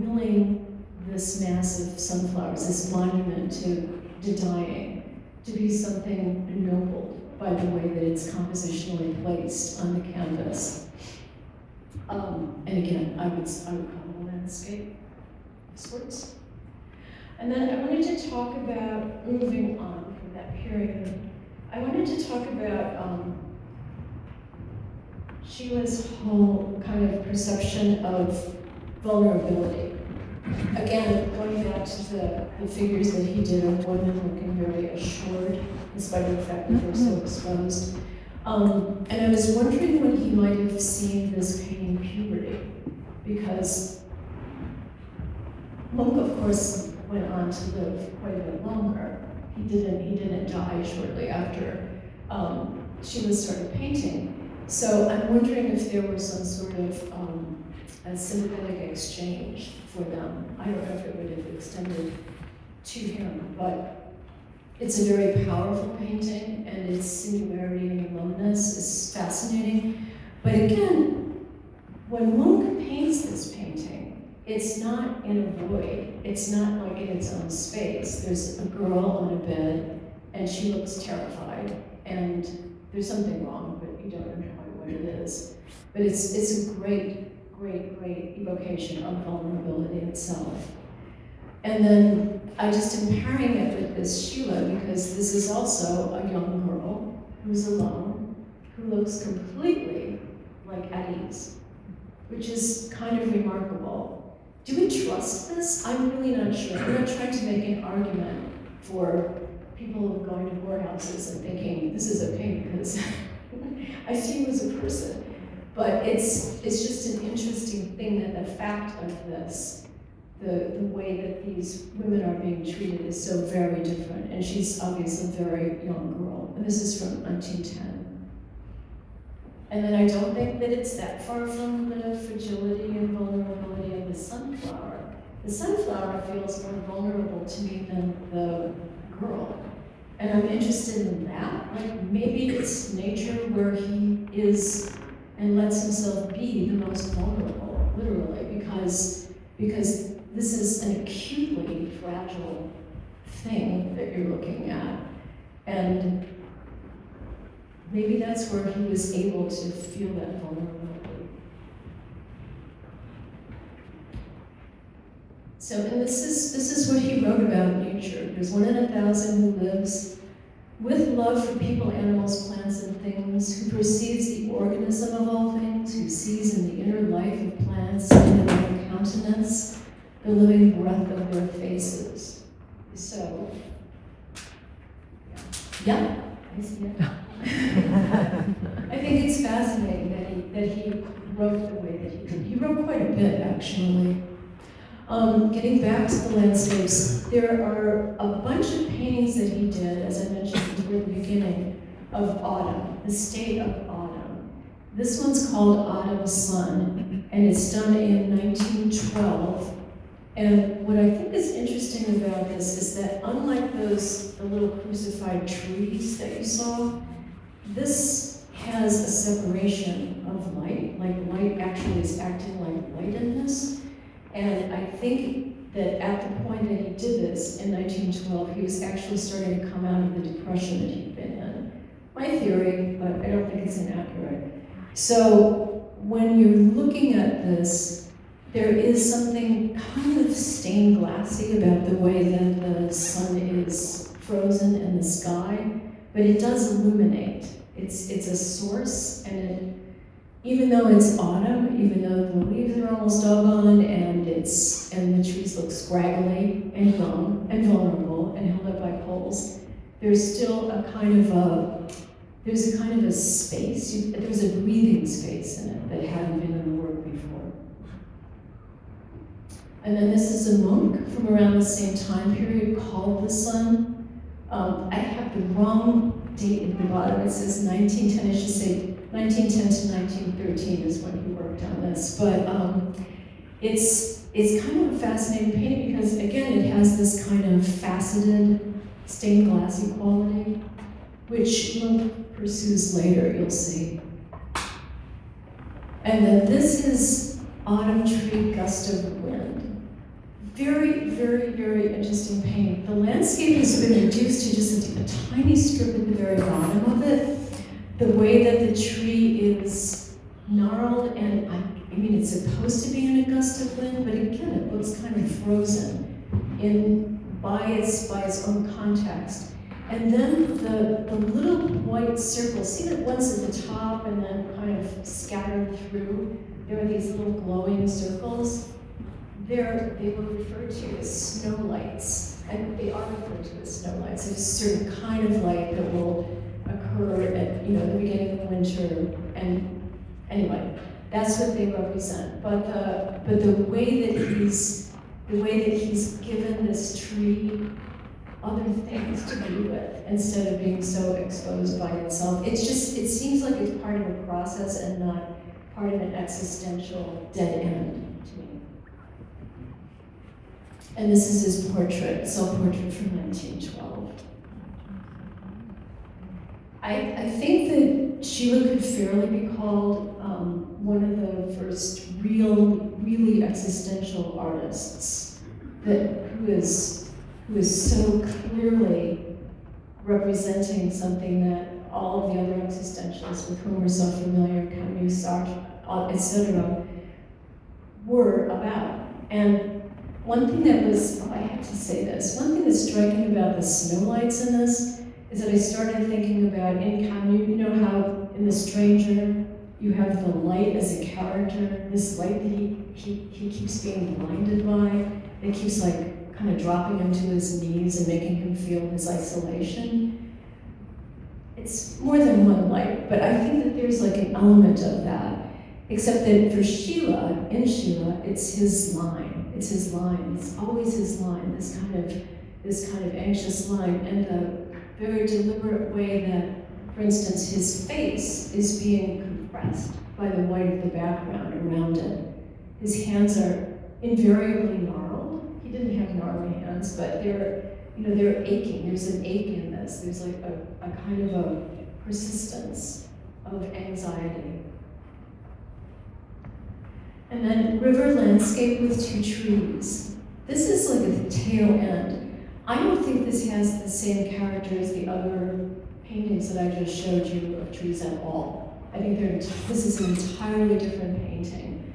willing this mass of sunflowers, this monument to dying, to be something ennobled by the way that it's compositionally placed on the canvas. And again, I would call it a landscape of sorts. And then I wanted to talk about, moving on from that period, I wanted to talk about Schiele's whole kind of perception of vulnerability. Again, going back to the figures that he did of women looking very assured, in spite of the fact that they're so exposed. And I was wondering when he might have seen this painting puberty, because Munch, of course, went on to live quite a bit longer. He didn't die shortly after Schiele started painting. So I'm wondering if there was some sort of a sympathetic exchange for them. I don't know if it would have extended to him, but it's a very powerful painting, and its singularity and aloneness is fascinating. But again, when Munch paints this painting, it's not in a void. It's not like in its own space. There's a girl on a bed, and she looks terrified, and there's something wrong, but you don't know quite what it is. But it's a great evocation of vulnerability itself. And then I just am pairing it with this Schiele, because this is also a young girl who's alone, who looks completely like at ease, which is kind of remarkable. Do we trust this? I'm really not sure. I'm not trying to make an argument for people who are going to warehouses and thinking this is okay because I see you as a person. But it's just an interesting thing that the fact of this, the way that these women are being treated is so very different. And she's obviously a very young girl. And this is from 1910. And then I don't think that it's that far from the fragility and vulnerability of the sunflower. The sunflower feels more vulnerable to me than the girl. And I'm interested in that. Like maybe it's nature where he is and lets himself be the most vulnerable, literally, because this is an acutely fragile thing that you're looking at. And maybe that's where he was able to feel that vulnerability. So, and this is what he wrote about nature. There's 1 in 1,000 who lives with love for people, animals, plants, and things, who perceives the organism of all things, who sees in the inner life of plants and in their countenance the living breath of their faces. So, yeah, I see it. I think it's fascinating that he wrote the way that he did. He wrote quite a bit, actually. Getting back to the landscapes, there are a bunch of paintings that he did, as I mentioned toward the beginning, of autumn, the state of autumn. This one's called Autumn Sun, and it's done in 1912. And what I think is interesting about this is that unlike the little crucified trees that you saw, this has a separation of light, like light actually is acting like light in this. And I think that at the point that he did this in 1912, he was actually starting to come out of the depression that he'd been in. My theory, but I don't think it's inaccurate. So when you're looking at this, there is something kind of stained glassy about the way that the sun is frozen in the sky, but it does illuminate. It's a source, and even though it's autumn, even though the leaves are almost all gone, and the trees look scraggly and young and vulnerable and held up by poles, there's still a kind of a space. There's a breathing space in it that hadn't been in the work before. And then this is a monk from around the same time period called the Sun. I have the wrong date at the bottom. It says 1910. I should say 1910 to 1913 is when he worked on this. But it's kind of a fascinating painting because, again, it has this kind of faceted, stained glassy quality, which Munch pursues later, you'll see. And then this is Autumn Tree Gust of Wind. Very, very, very interesting painting. The landscape has been reduced to just a tiny strip at the very bottom of it. The way that the tree is gnarled, and I mean, it's supposed to be in a gust of wind, but again, it looks kind of frozen by its own context. And then the little white circles, see that one's at the top and then kind of scattered through? There are these little glowing circles. They were referred to as snow lights, and they are referred to as snow lights. There's a certain kind of light that will occur at the beginning of winter, and anyway, that's what they represent. But the way that he's given this tree other things to be with instead of being so exposed by itself. It seems like it's part of a process and not part of an existential dead end to me. And this is his portrait, self-portrait from 1912. I think that Schiele could fairly be called one of the first really existential artists who is so clearly representing something that all of the other existentialists with whom we're so familiar, Camus, Sartre, etc., were about. And one thing that was, I have to say this, one thing that's striking about the snow lights in this is that I started thinking about in Camus, you know how in The Stranger, you have the light as a character, this light that he keeps being blinded by, that keeps like kind of dropping him to his knees and making him feel his isolation. It's more than one light, but I think that there's like an element of that, except that for Schiele, in Schiele, it's his line. It's his line. It's always his line. This kind of anxious line, and the very deliberate way that, for instance, his face is being compressed by the white of the background around it. His hands are invariably gnarled. He didn't have gnarly hands, but they're aching. There's an ache in this. There's like a kind of a persistence of anxiety. And then river landscape with two trees. This is like at the tail end. I don't think this has the same character as the other paintings that I just showed you of trees at all. I think this is an entirely different painting.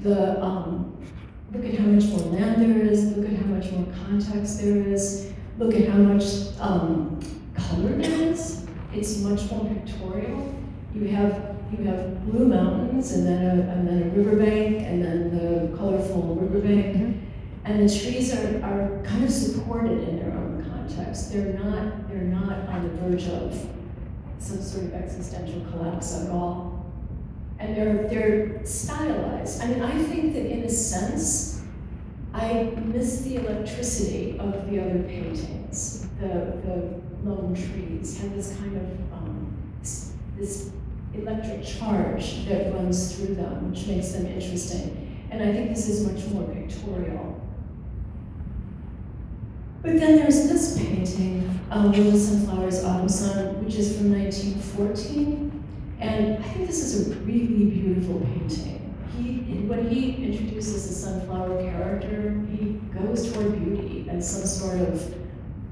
Look at how much more land there is, look at how much more context there is, look at how much color there is. It's much more pictorial. You have blue mountains and then a riverbank and then the colorful riverbank. And the trees are kind of supported in their own context. They're not on the verge of some sort of existential collapse at all. and they're stylized. I mean, I think that in a sense, I miss the electricity of the other paintings. The lone trees have this kind of this electric charge that runs through them, which makes them interesting. And I think this is much more pictorial. But then there's this painting, Little Sunflowers, Autumn Sun, which is from 1914. And I think this is a really beautiful painting. When he introduces the sunflower character, he goes toward beauty and some sort of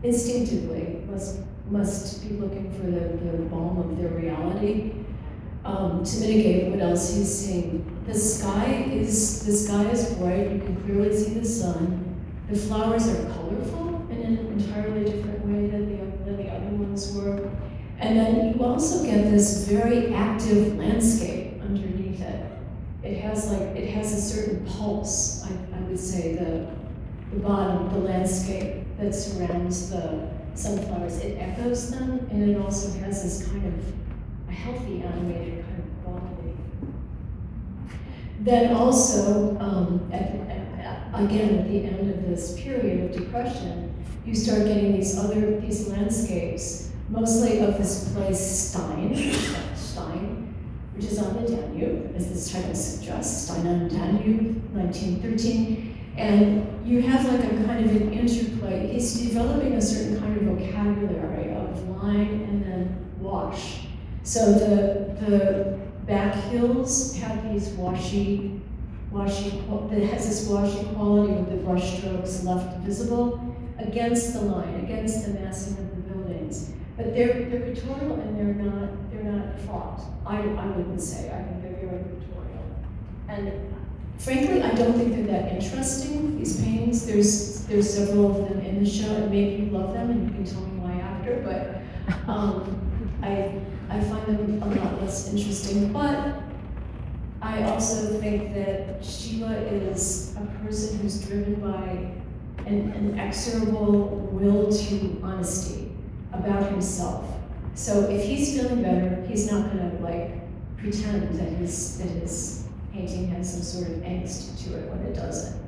instinctively must be looking for the balm of their reality to mitigate what else he's seeing. The sky is bright, you can clearly see the sun. The flowers are colorful in an entirely different way than the other ones were. And then you also get this very active landscape underneath it. It has a certain pulse, I would say, the bottom, the landscape that surrounds the sunflowers. It echoes them, and it also has this kind of a healthy animated kind of quality. Then also, again, at the end of this period of depression, you start getting these landscapes, mostly of this place Stein, which is on the Danube, as this title suggests, Stein on the Danube, 1913. And you have like a kind of an interplay. He's developing a certain kind of vocabulary of line and then wash. So the back hills have these washy, that has this washy quality with the brush strokes left visible against the line, against the massing of the buildings. But they're pictorial and they're not fraught. I wouldn't say. I think they're very pictorial. And frankly, I don't think they're that interesting, these paintings. There's several of them in the show, and maybe you love them and you can tell me why after, but I find them a lot less interesting. But I also think that Schiele is a person who's driven by an inexorable will to honesty about himself. So if he's feeling better, he's not gonna pretend that his painting has some sort of angst to it when it doesn't.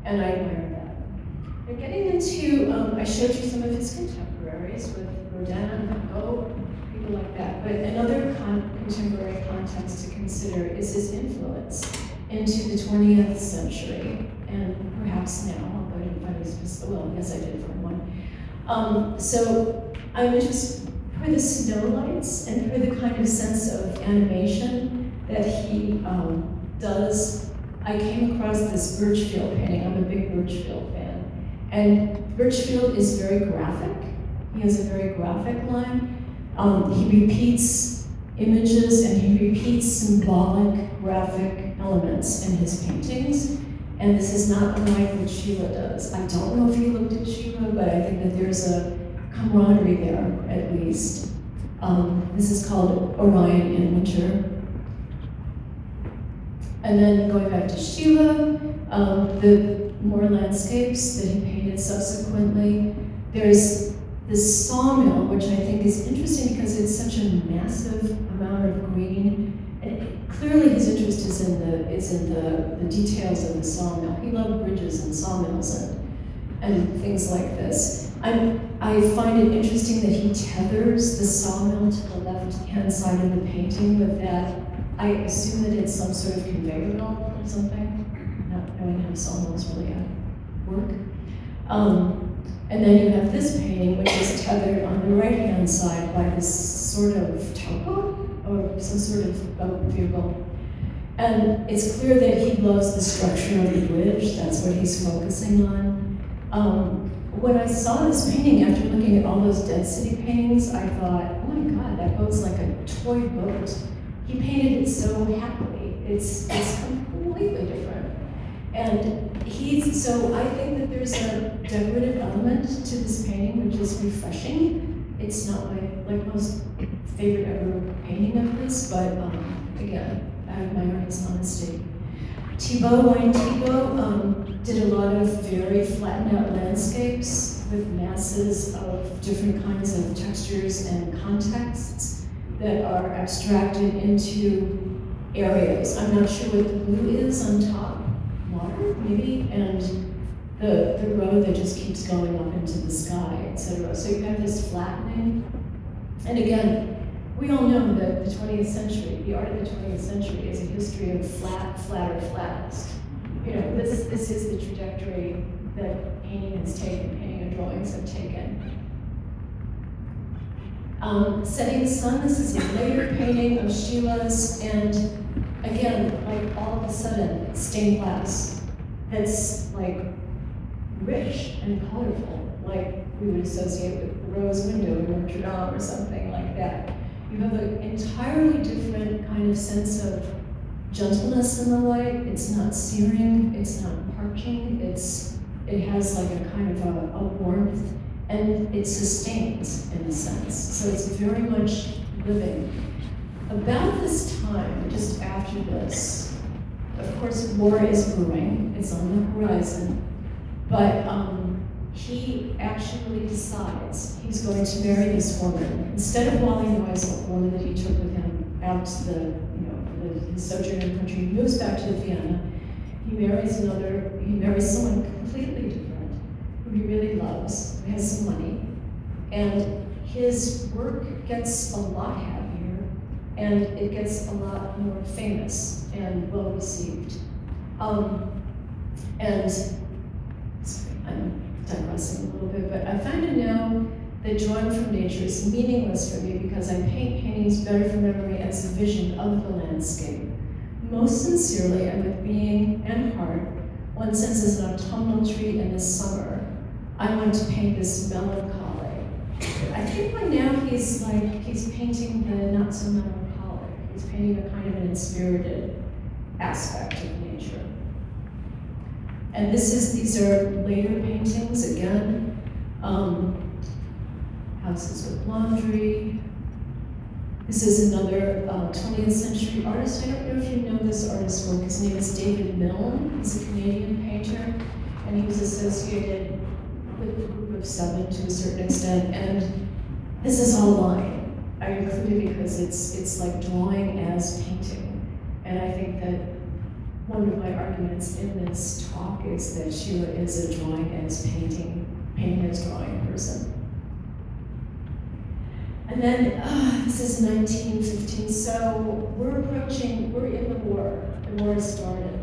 And I admire that. And getting into, I showed you some of his contemporaries with Rodin, Van Gogh, people like that. But another contemporary context to consider is his influence into the 20th century, and perhaps now, although I didn't find this, well, yes I did find one. So I'm interested for the snow lights and for the kind of sense of animation that he does. I came across this Birchfield painting. I'm a big Birchfield fan. And Birchfield is very graphic. He has a very graphic line. He repeats images and he repeats symbolic graphic elements in his paintings. And this is not unlike what Schiele does. I don't know if you looked at Schiele, but I think that there's a camaraderie there, at least. This is called Orion in Winter. And then going back to Schiele, the more landscapes that he painted subsequently, there's this sawmill, which I think is interesting because it's such a massive amount of green. And clearly his interest is in the details of the sawmill. He loved bridges and sawmills and things like this. I find it interesting that he tethers the sawmill to the left-hand side of the painting with that. I assume that it's some sort of conveyor belt or something, not knowing how sawmills really work. And then you have this painting, which is tethered on the right-hand side by this sort of towboat or some sort of boat vehicle. And it's clear that he loves the structure of the bridge. That's what he's focusing on. When I saw this painting, after looking at all those Dead City paintings, I thought, oh my God, that boat's like a toy boat. He painted it so happily. It's completely different. And so I think that there's a decorative element to this painting, which is refreshing. It's not my most favorite ever painting of his, but again, I admire his honesty. Wayne Thiebaud did a lot of very flattened out landscapes with masses of different kinds of textures and contexts that are abstracted into areas. I'm not sure what the blue is on top, water maybe, and the road that just keeps going up into the sky, etc. So you have this flattening. And again, we all know that the 20th century, the art of the 20th century is a history of flat, flatter, flattest. You know, this is the trajectory that painting has taken, painting and drawings have taken. Setting Sun, this is a later painting of Schiele's, and again, like all of a sudden, stained glass that's like rich and colorful, like we would associate with the rose window in Notre Dame or something like that. You have an entirely different kind of sense of gentleness in the light. It's not searing, it's not parching, it has like a kind of a warmth, and it sustains in a sense. So it's very much living. About this time, just after this, of course war is brewing, it's on the horizon, but he actually decides he's going to marry this woman. Instead of Wally Neusel, the woman that he took with him out to his sojourn in the country, he moves back to Vienna. He marries someone completely different, who he really loves, who has some money. And his work gets a lot happier, and it gets a lot more famous and well received. I'm digressing a little bit, but I find it now that drawing from nature is meaningless for me because I paint paintings better from memory as a vision of the landscape. Most sincerely, and with being and heart, one senses an autumnal tree in the summer. I want to paint this melancholy. I think by now he's painting the not so melancholic. He's painting a kind of an inspirited aspect of nature. And these are later paintings again. Houses with laundry. This is another 20th century artist. I don't know if you know this artist's work. His name is David Milne. He's a Canadian painter, and he was associated with the Group of Seven to a certain extent. And this is all line. I include it because it's like drawing as painting. And I think that one of my arguments in this talk is that Schiele is a drawing as painting as drawing person. And then, this is 1915, so we're in the war. The war has started.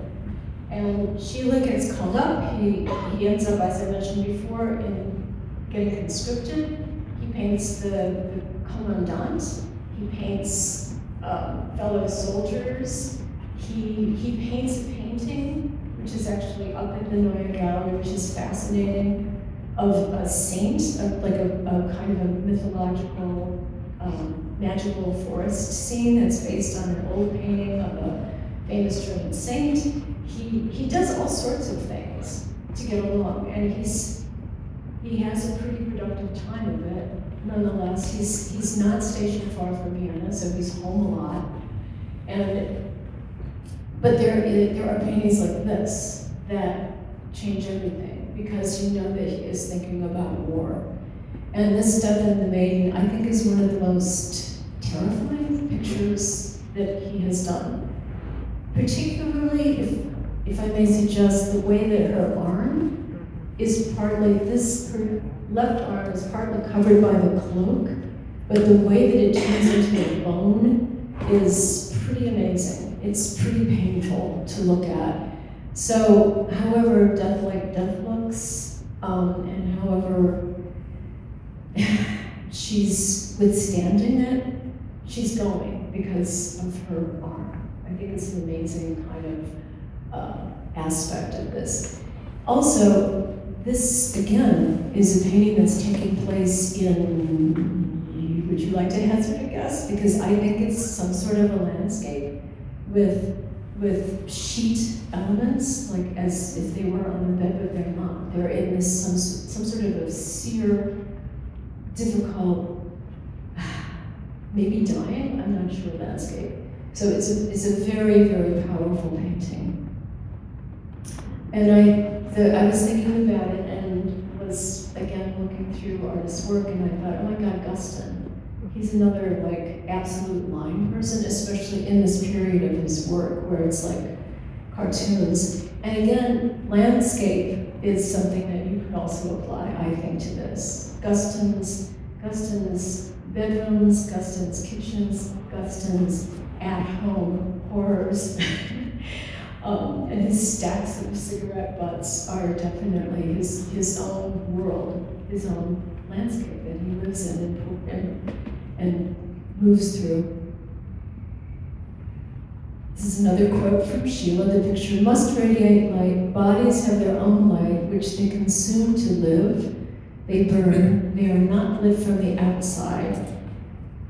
And Schiele gets called up. He ends up, as I mentioned before, in getting conscripted. He paints the commandant. He paints fellow soldiers. He paints a painting, which is actually up in the Neue Galerie, which is fascinating, of a saint, like a kind of a mythological, magical forest scene that's based on an old painting of a famous German saint. He does all sorts of things to get along, and he has a pretty productive time of it. Nonetheless, he's not stationed far from Vienna, so he's home a lot. But there are paintings like this that change everything, because you know that he is thinking about war. And this Stefan the Maiden, I think, is one of the most terrifying pictures that he has done. Particularly, if I may suggest, the way that her arm is partly, her left arm is partly covered by the cloak, but the way that it turns into a bone is pretty amazing. It's pretty painful to look at. So, however death looks, and however she's withstanding it, she's going because of her arm. I think it's an amazing kind of aspect of this. Also, this, again, is a painting that's taking place in, would you like to hazard a guess? Because I think it's some sort of a landscape with sheet elements, like as if they were on the bed, but they're not. They're in this some sort of a sear, difficult, maybe dying, I'm not sure, landscape. So it's a very, very powerful painting. And I was thinking about it and was again looking through artist's work, and I thought, oh my God, Guston. He's another like absolute line person, especially in this period of his work where it's like cartoons. And again, landscape is something that you could also apply, I think, to this. Guston's bedrooms, Guston's kitchens, Guston's at-home horrors. And his stacks of cigarette butts are definitely his own world, his own landscape that he lives in and moves through. This is another quote from Schiele. The picture must radiate light. Bodies have their own light, which they consume to live. They burn. They are not lit from the outside.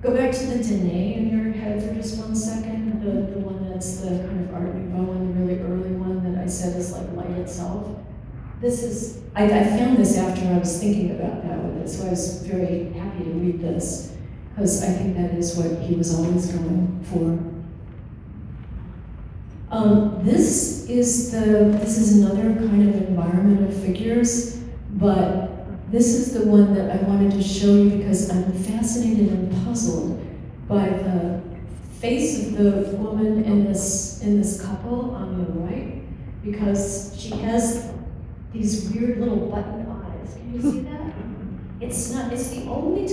Go back to the Dene in your head for just 1 second. The one that's the kind of Art Nouveau one, the really early one that I said is like light itself. This is, I found this after I was thinking about that with it, so I was very happy to read this, because I think that is what he was always going for. This is another kind of environment of figures, but this is the one that I wanted to show you because I'm fascinated and puzzled by the face of the woman in this couple on the right, because she has these weird little button eyes. Can you see that? It's the only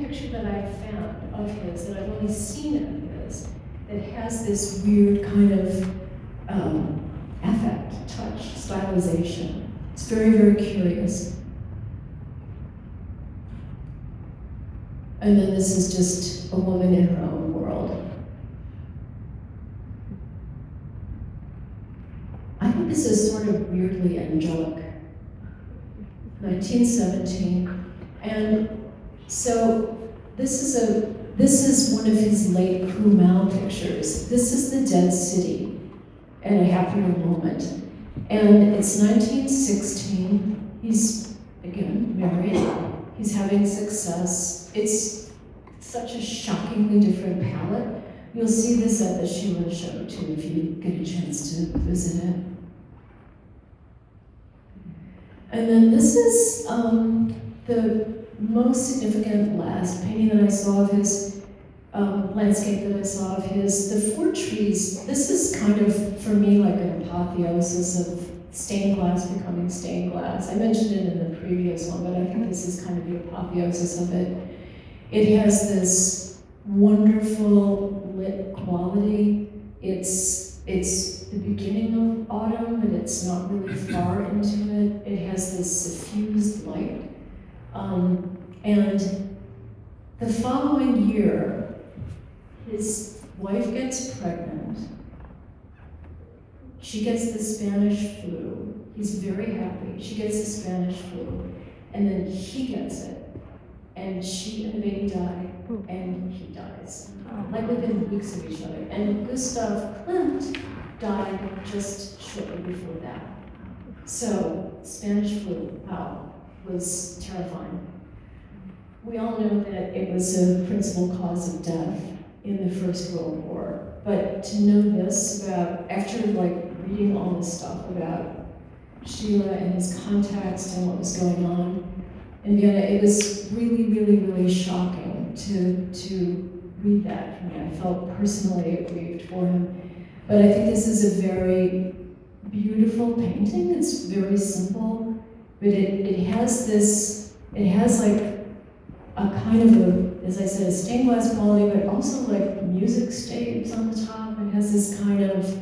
picture that I've found of his, that I've only seen of his, that has this weird kind of affect, touch, stylization. It's very, very curious. And then this is just a woman in her own world. I think this is sort of weirdly angelic. 1917. And so this is one of his late Krumau pictures. This is the dead city at a happier moment. And it's 1916. He's, again, married. He's having success. It's such a shockingly different palette. You'll see this at the Schiele show too if you get a chance to visit it. And then this is the most significant last painting that I saw of his, landscape that I saw of his. The four trees, this is kind of, for me, like an apotheosis of stained glass becoming stained glass. I mentioned it in the previous one, but I think this is kind of the apotheosis of it. It has this wonderful lit quality. It's the beginning of autumn, but it's not really far into it. It has this suffused light. And the following year, his wife gets pregnant. She gets the Spanish flu. He's very happy. She gets the Spanish flu. And then he gets it. And she and the baby die, and he dies. Like within weeks of each other. And Gustav Klimt died just shortly before that. So, Spanish flu, wow, was terrifying. We all know that it was a principal cause of death in the First World War. But to know this about, after like reading all this stuff about Schiele and his context and what was going on in Vienna, it was really, really, really shocking to read that for me. I felt personally aggrieved for him. But I think this is a very beautiful painting. It's very simple, but it has this, it has like a kind of a, as I said, a stained glass quality, but also like music staves on the top. It has this kind of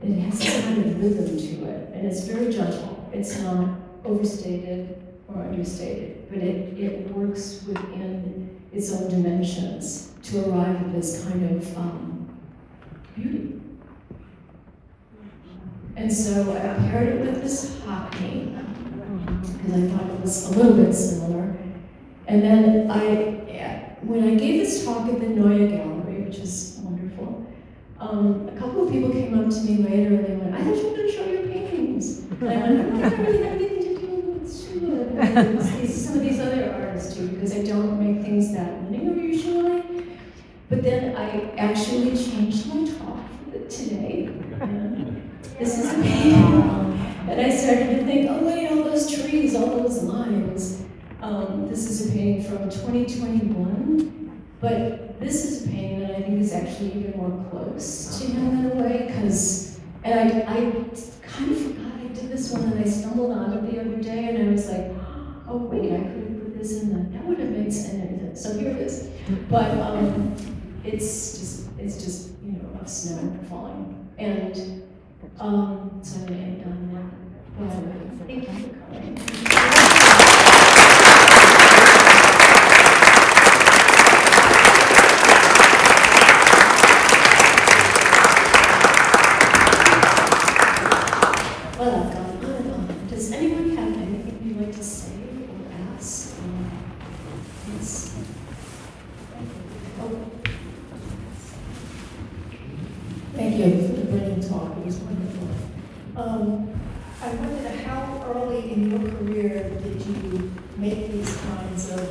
rhythm to it, and it's very gentle. It's not overstated or understated, but it works within its own dimensions to arrive at this kind of beauty. And so I paired it with this Hockney, because I thought it was a little bit similar. And then when I gave this talk at the Neue Galerie, which is wonderful, a couple of people came up to me later and they went, I thought you were going to show your paintings. And I went, I don't really have anything to do with Schiele. And some of these other artists too, because I don't make things that linear usually. But then I actually changed my talk today. This is a painting. And I started to think, oh wait, all those trees, all those lines. This is a painting from 2021, but this is a painting that I think is actually even more close to him in a way, and I kind of forgot I did this one, and I stumbled on it the other day, and I was like, oh wait, I could have put this in that would have made sense. So here it is. But it's just of snow falling, and so I'm gonna end on that. Well, thank you for coming. Well, I've gone on and on. Does anyone have anything you'd like to say or ask? Yes. Oh. Thank you for the brilliant talk. It was wonderful. I wondered how early in your career did you make these kinds of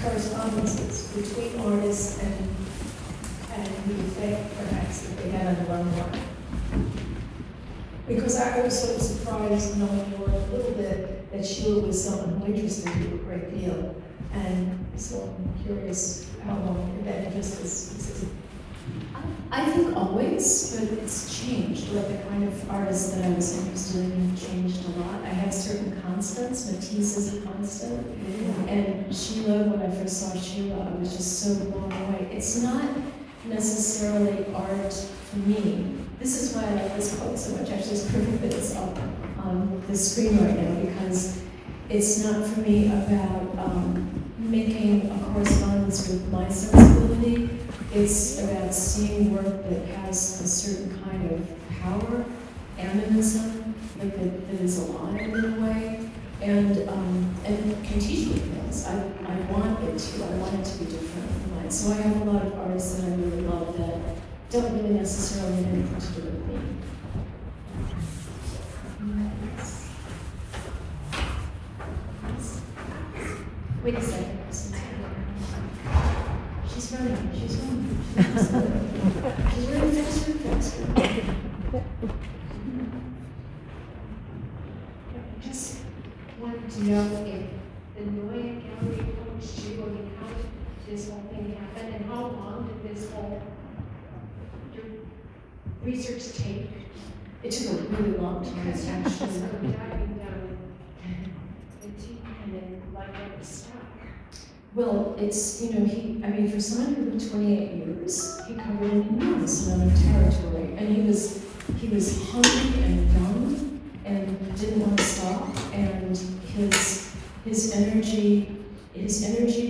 correspondences between artists and the effect, perhaps, that they had on the runway? Because I was sort of surprised, knowing more a little bit, that Schiele was someone who interested you a great deal. And so I'm curious how long that interest has existed. I think always, but it's changed. Like the kind of artists that I was interested in have changed a lot. I have certain constants. Matisse is a constant. And Schiele, when I first saw Schiele, I was just so blown away. It's not necessarily art for me. This is why I like this quote so much. Actually, it's perfect that it's up on the screen right now, because it's not for me about making a correspondence with my sensibility. It's about seeing work that has a certain kind of power, animism, like that is alive in a way, and can teach me things. I want it to. I want it to be different from mine. So I have a lot of artists that I really love that don't really necessarily have anything to do with me. Wait a second. She's running. She's running. She's running faster and faster. I just wanted to know if the Neue Galerie approached you, I mean, how did this whole thing happen, and how long did this whole research take? It took a really long time, Because actually. just go diving down the deep end and like it was stuck. Well, it's, for someone who lived 28 years, he covered an enormous amount of territory, and he was hungry and young and didn't want to stop, and his energy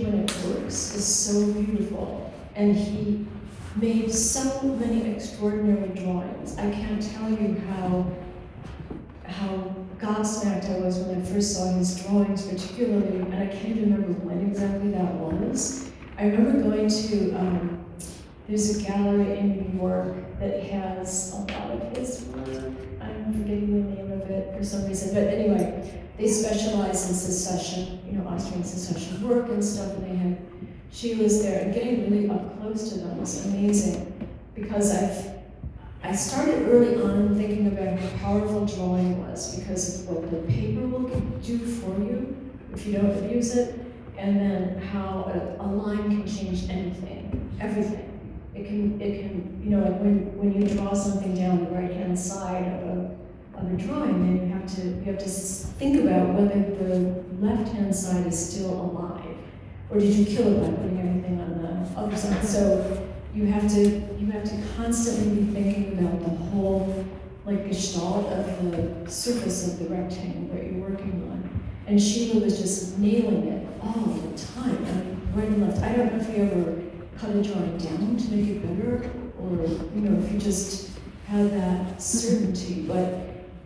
when it works is so beautiful, and he made so many extraordinary drawings. I can't tell you how gobsmacked I was when I first saw his drawings, particularly, and I can't even remember when exactly that was. I remember going to, there's a gallery in New York that has a lot of his work. I'm forgetting the name of it for some reason, but anyway, they specialize in secession, Austrian secession work and stuff, and they had Schiele's there, and getting really up close to them was amazing, because I started early on thinking about how powerful drawing was because of what the paper will do for you if you don't abuse it, and then how a line can change anything, everything. It can like when you draw something down the right-hand side of a drawing, then you have to think about whether the left-hand side is still alive, or did you kill it by putting everything on the other side? So you have to constantly be thinking about the whole gestalt of the surface of the rectangle that you're working on. And Schiele was just nailing it all the time. Right and left. I don't know if you ever cut a drawing down to make it better, or if you just have that certainty. But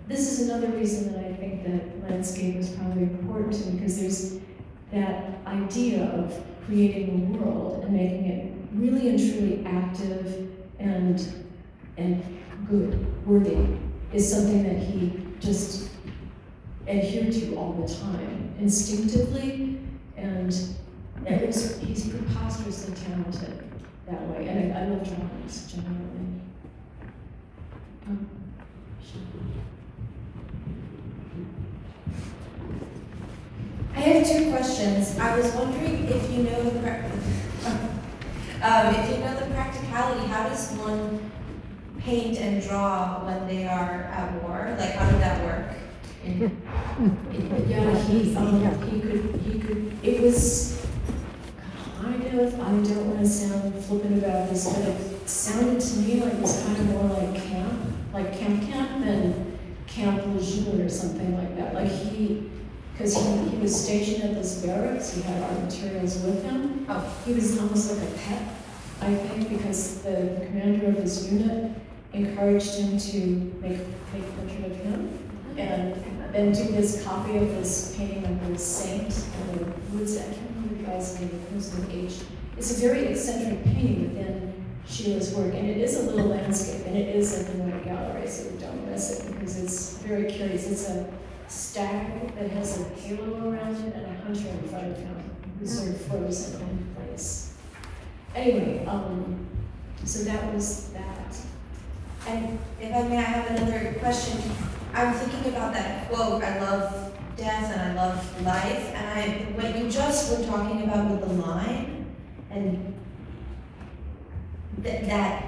this is another reason that I think that landscape is probably important to me, because there's that idea of creating a world and making it really and truly active and good, worthy, is something that he just adhered to all the time, instinctively, and he's preposterously talented that way, and I love drawings generally. have two questions. I was wondering if you know the practicality. How does one paint and draw when they are at war? Like, how did that work? Yeah, he could, it was kind of, I don't want to sound flippant about this, but it sounded to me like it was kind of more like camp than Camp Lejeune or something like that. Like because he was stationed at this barracks, he had art materials with him. Oh. He was almost like a pet, I think, because the commander of his unit encouraged him to make a portrait of him. And then do this copy of this painting of the saint in the woods. I can't remember the guy's name, it was an H. It's a very eccentric painting within Schiele's work, and it is a little landscape, and it is at the Neue Galerie, so don't miss it because it's very curious. It's a stag that has a halo around it and a hunter in front of him who's sort of frozen in place. Anyway, so that was that. And if I may, I have another question. I'm thinking about that quote, I love death and I love life, and what you just were talking about with the line, and that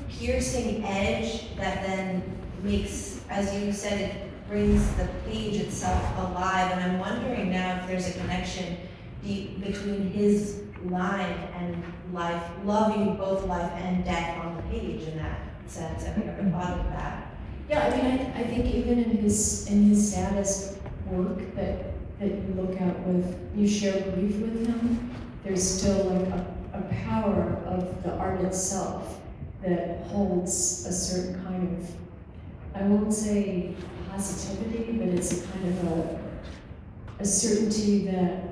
piercing edge that then makes, as you said, it brings the page itself alive, and I'm wondering now if there's a connection between his line and life, loving both life and death on the page in that sense. Have you ever thought of that? Yeah, I mean, I think even in his saddest work that you look at with, you share grief with him, there's still like a power of the art itself that holds a certain kind of, I won't say positivity, but it's a kind of a certainty that,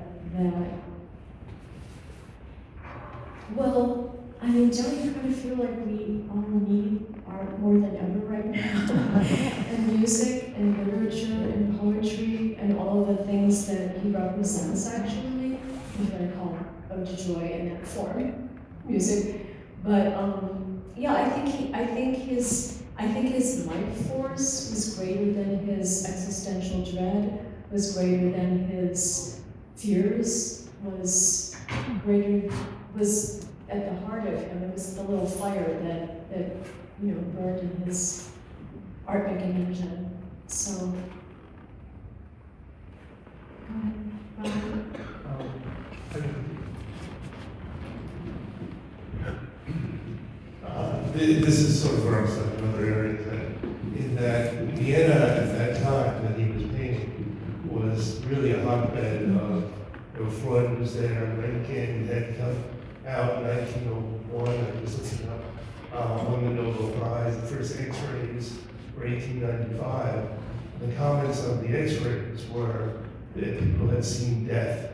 well, I mean, don't you kind of feel like we all need art more than ever right now? And music and literature and poetry and all of the things that he represents actually, which I call ode to joy in that form, music. But yeah, I think his life force was greater than his existential dread, was greater than his fears, was at the heart of him. It was the little fire that burned in his art making engine. So, go ahead, This is sort of where I'm stuck in other areas. In that Vienna at that time that he was painting was really a hotbed of, Freud was there, Likened had come out in 1901, I was looking up, won the Nobel Prize. The first X-rays were 1895. The comments of the X-rays were that people had seen death.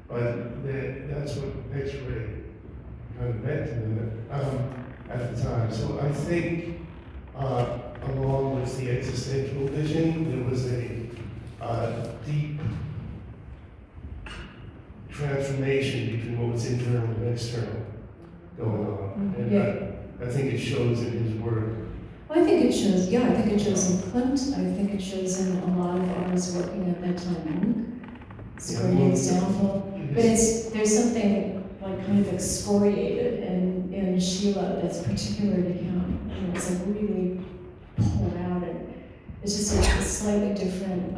But that's what X-ray kind of meant to them at the time. So I think along with the existential vision, there was a deep transformation between what was internal and external going on. And Yeah. I think it shows in his work. Well, I think it shows, I think it shows in Klimt. I think it shows in a lot of artists working at that time. It's a great example. But there's something like kind of excoriated in Schiele that's particular to him. And it's like really pulled out, and it's just a slightly different,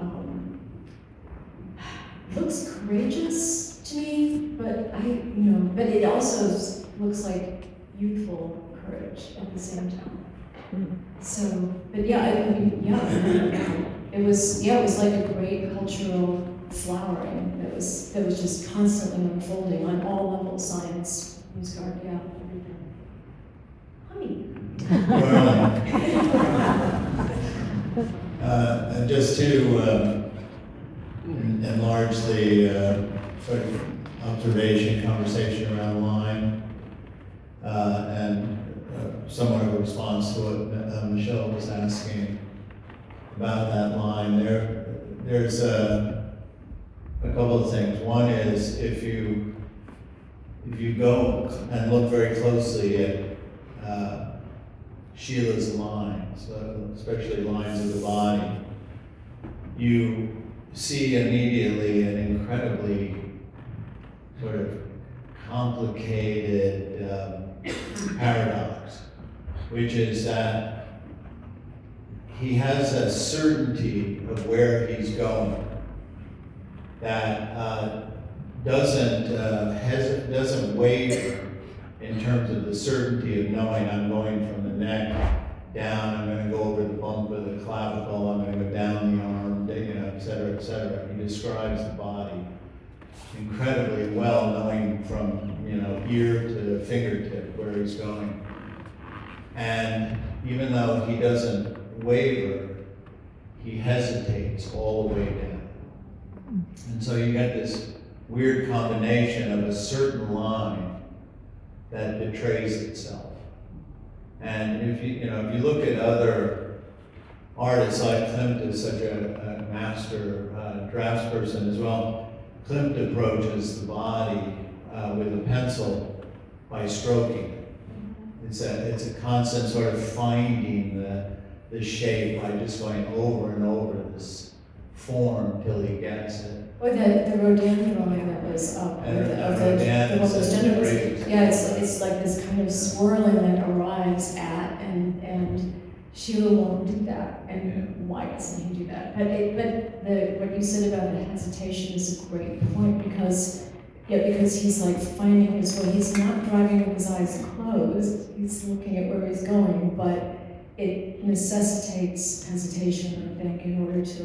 looks courageous to me, but but it also looks like youthful courage at the same time. So, but it was like a great cultural flowering that was just constantly unfolding on all levels, science, music, art, everything. Honey. And just to enlarge the sort of observation, conversation around line, and somewhat of a response to what Michelle was asking about that line, there's a couple of things. One is if you go and look very closely at Schiele's lines, especially lines of the body, you see immediately an incredibly sort of complicated paradox, which is that he has a certainty of where he's going that doesn't waver in terms of the certainty of knowing I'm going from the neck down, I'm going to go over the bump of the clavicle, I'm going to go down the arm, et cetera, et cetera. He describes the body incredibly well, knowing from ear to fingertip where he's going. And even though he doesn't waver, he hesitates all the way down. And so you get this weird combination of a certain line that betrays itself. And if you look at other artists, like Klimt is such a master draftsperson as well. Klimt approaches the body with a pencil by stroking it. It's a constant sort of finding the shape by just going over and over this form till he gets it. Or the Rodin drawing that was up, And of the Rodin one of those is genders. great. Yeah, it's like this kind of swirling that arrives at, and Schiele won't do that. And why doesn't he do that? But what you said about the hesitation is a great point, because he's like finding his way. He's not driving with his eyes closed. He's looking at where he's going, but it necessitates hesitation, I think, in order to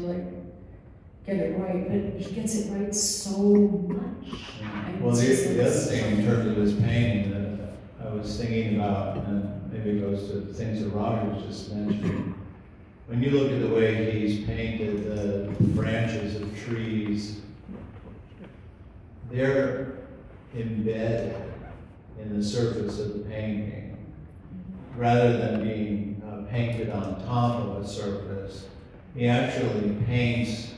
get it right. But he gets it right so much. And Well, it's just the other thing in terms of his painting that I was thinking about, and maybe it goes to the things that Robbie was just mentioning, when you look at the way he's painted the branches of trees, they're embedded in the surface of the painting, rather than being painted on top of a surface. He actually paints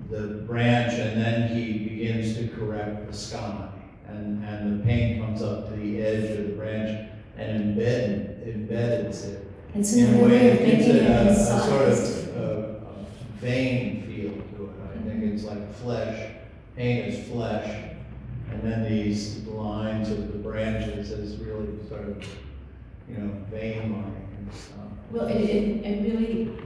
the branch, and then he begins to correct the sky, and the paint comes up to the edge of the branch and embeds it. It's In a another way of it gives making it it a sort incised. of vein feel to it. I think it's like flesh, paint is flesh, and then these lines of the branches is really sort of, vein-like and stuff. Well, it really,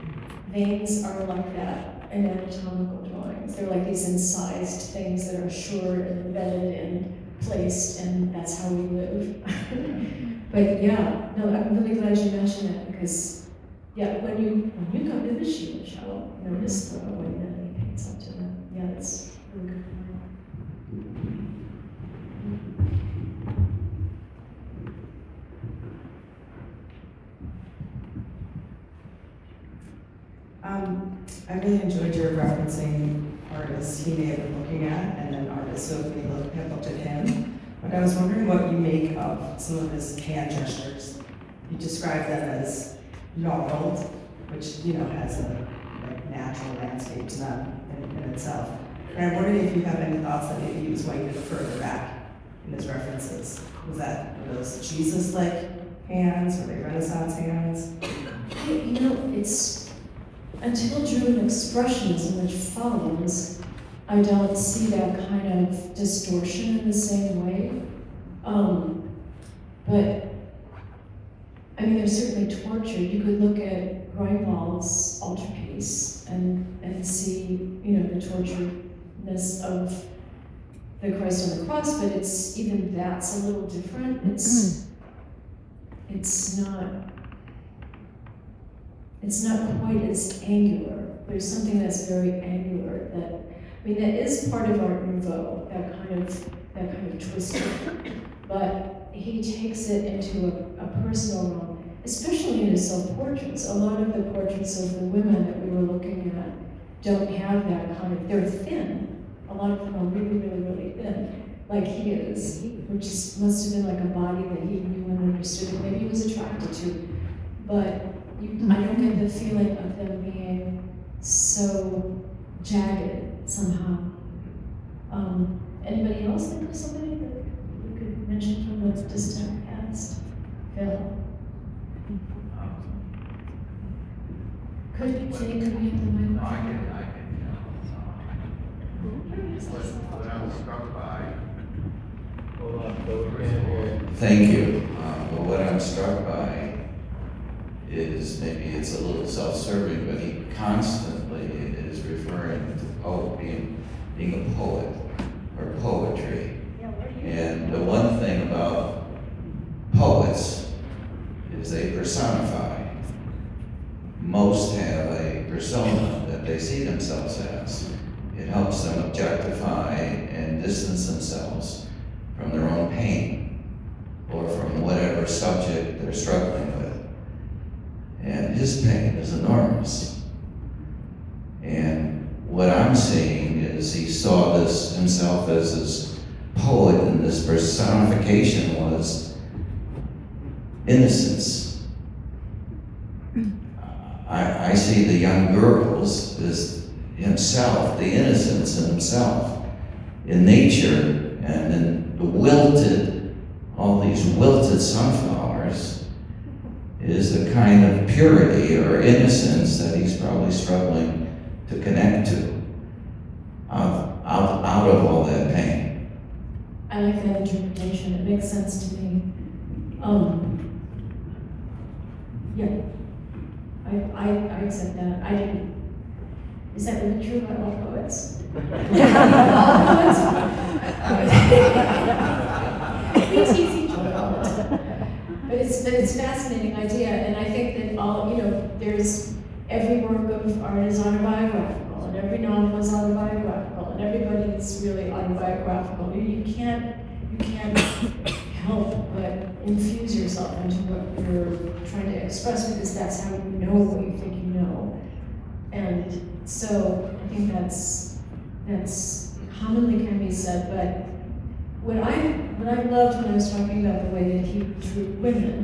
veins are like that in anatomical drawings. They're like these incised things that are sure and embedded and placed, and that's how we live. But yeah, no, I'm really glad you mentioned that, because when you go to the Schiele show, notice the way that he paints up to them. Yeah, that's a really good point. I really enjoyed your referencing artists he may have been looking at, and then artists who have looked at him. But I was wondering what you make of some of his hand gestures. You describe them as gnarled, which has a natural landscape to them in itself. And I'm wondering if you have any thoughts that maybe he was going a bit further back in his references. Were those Jesus-like hands? Were they Renaissance hands? It's until German Expressionism, which follows, I don't see that kind of distortion in the same way. But I mean, there's certainly torture. You could look at Grünwald's altarpiece and see, the torturedness of the Christ on the cross, but that's a little different. It's not quite as angular. There's something that's very angular that is part of Art Nouveau, that kind of twisting. But he takes it into a personal realm, especially in his self-portraits. A lot of the portraits of the women that we were looking at don't have that kind of, they're thin. A lot of them are really, really, really thin, like he is, which must have been like a body that he knew and understood, and maybe he was attracted to. But I don't get the feeling of them being so jagged somehow. Anybody else think of somebody that we could mention from the distant past? Phil? Could you have the mic? No, I can Thank you. But what I'm struck by is, maybe it's a little self-serving, but he constantly is referring to being a poet or poetry. And the one thing about poets is they personify. Most have a persona that they see themselves as. It helps them objectify and distance themselves from their own pain or from whatever subject they're struggling with. And his pain is enormous. And what I'm seeing is he saw this himself as this poet, and this personification was innocence. I see the young girls as himself, the innocence in himself, in nature, and in the all these wilted sunflowers is the kind of purity or innocence that he's probably struggling to connect to out of all that pain. I like that interpretation. It makes sense to me. Yeah, I accept that. I didn't. Is that really true about all poets? All poets? It's easy to but it's a fascinating idea, and I think that there's every work of art is autobiographical, and every novel is autobiographical, and everybody is really autobiographical. You can't help but infuse yourself into what you're trying to express, because that's how you know what you think you know. And so I think that's commonly can be said, but what I loved when I was talking about the way that he drew women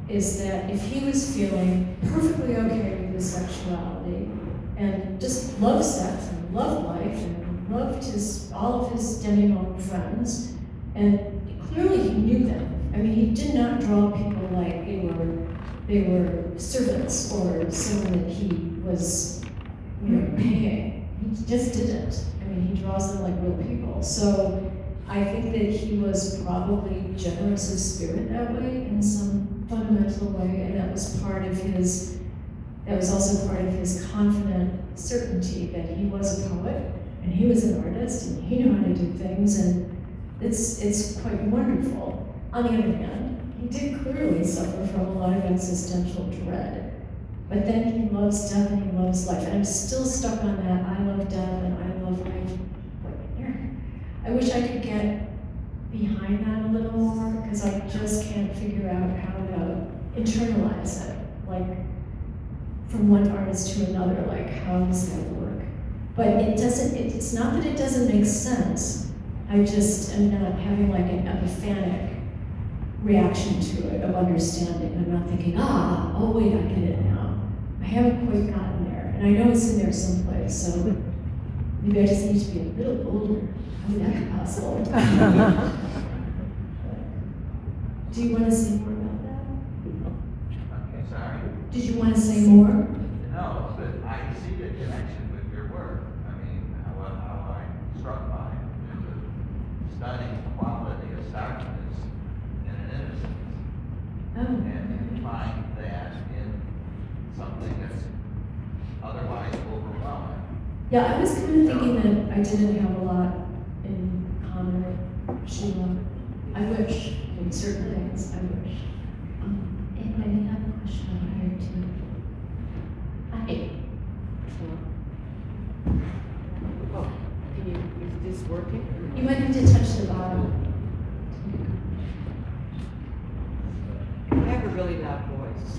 is that if he was feeling perfectly okay with his sexuality and just loved sex and loved life and loved all of his demi-monde friends, and clearly he knew them. I mean, he did not draw people like they were servants or someone that he was paying. He just didn't. I mean, he draws them like real people. So I think that he was probably generous of spirit that way in some fundamental way, and that was also part of his confident certainty that he was a poet and he was an artist and he knew how to do things, and it's quite wonderful. On the other hand, he did clearly suffer from a lot of existential dread, but then he loves death and he loves life, and I'm still stuck on that. I love death and I love life. I wish I could get behind that a little more, because I just can't figure out how to internalize it, like from one artist to another, like how does that work? But it's not that it doesn't make sense, I just am not having like an epiphanic reaction to it of understanding. I'm not thinking, oh wait, I get it now. I haven't quite gotten there, and I know it's in there someplace, so maybe I just need to be a little older. How would that be possible? Do you want to say more about that? Okay, sorry. Did you want to say more? No, but I see the connection with your work. I mean, how I'm struck by it. There's a stunning quality of softness and an innocence. Oh. And you find that in something that's otherwise overwhelming. Yeah, I was kind of thinking that I didn't have a lot in common with Schiele. I wish, in certain things, I wish. And I have a question over here too. Hi. Oh, is this working? You might have to touch the bottom. I have a really loud voice.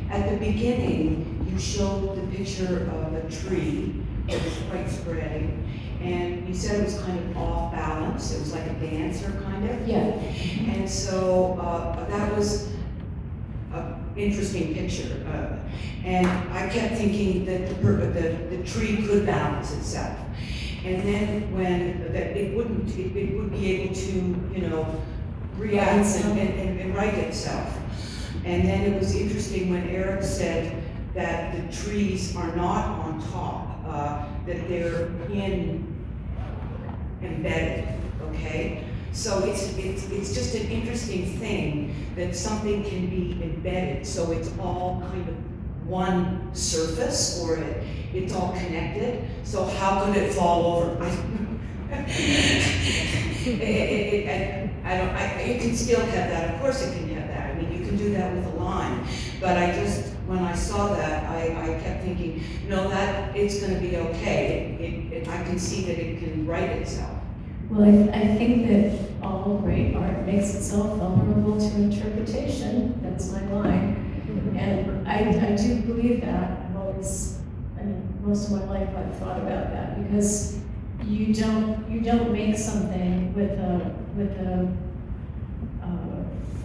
At the beginning, you showed the picture of a tree that was quite spreading, and you said it was kind of off balance. It was like a dancer, kind of. Yeah. And so that was an interesting picture. And I kept thinking that the tree could balance itself. And then when that it would be able to, react and right itself. And then it was interesting when Eric said that the trees are not on top, that they're embedded, okay? So it's just an interesting thing that something can be embedded, so it's all kind of one surface, or it's all connected. So how could it fall over? You can still have that, of course it can have that. I mean, you can do that with a line. But when I saw that, I kept thinking, no, that it's gonna be okay. I can see that it can write itself. Well, I think that all great art makes itself vulnerable to interpretation. That's my line. And I do believe that. I've always, most of my life I've thought about that, because you don't make something with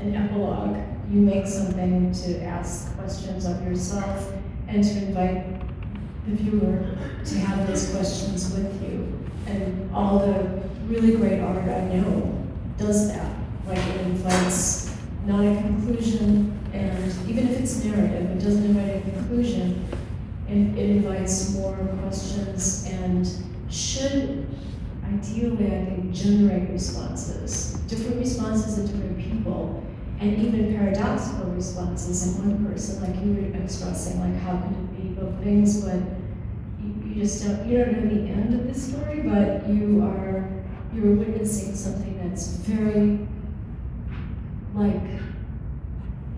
an epilogue. You make something to ask questions of yourself and to invite the viewer to have those questions with you. And all the really great art I know does that. Like, it invites not a conclusion, and even if it's narrative, it doesn't invite a conclusion. And it invites more questions and should ideally, I think, generate responses. Different responses in different people, and even paradoxical responses in one person, like you were expressing, like how could it be both things, but you don't know the end of the story, but you're witnessing something that's very, like,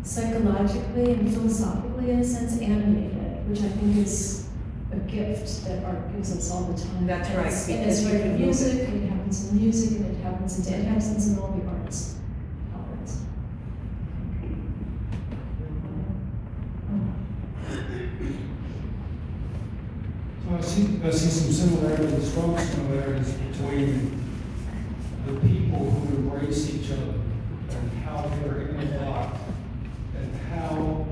psychologically and philosophically, in a sense, animated, which I think is a gift that art gives us all the time. That's right. And it's right in music, and it happens in music, and it happens in all the arts. I see some similarities, strong similarities between the people who embrace each other and how they're interlocked, and how,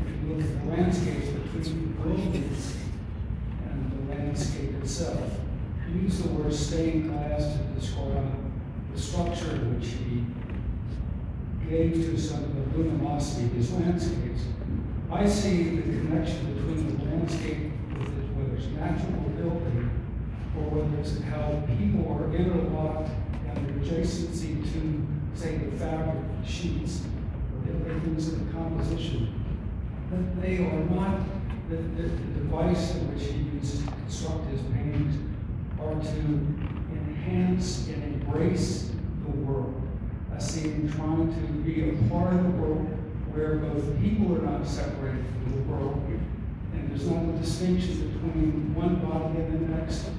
if you look at the landscapes between the buildings and the landscape itself, you use the word stained glass to describe the structure in which he gave to some of the luminosity of his landscapes. I see the connection between the landscape, whether it's natural building, or whether it's how people are interlocked and the adjacency to, say, the fabric sheets, or the other things in the composition. But they are not, the device in which he uses to construct his paintings are to enhance and embrace the world. I see him trying to be a part of the world where both people are not separated from the world, and there's not a distinction between one body and the next,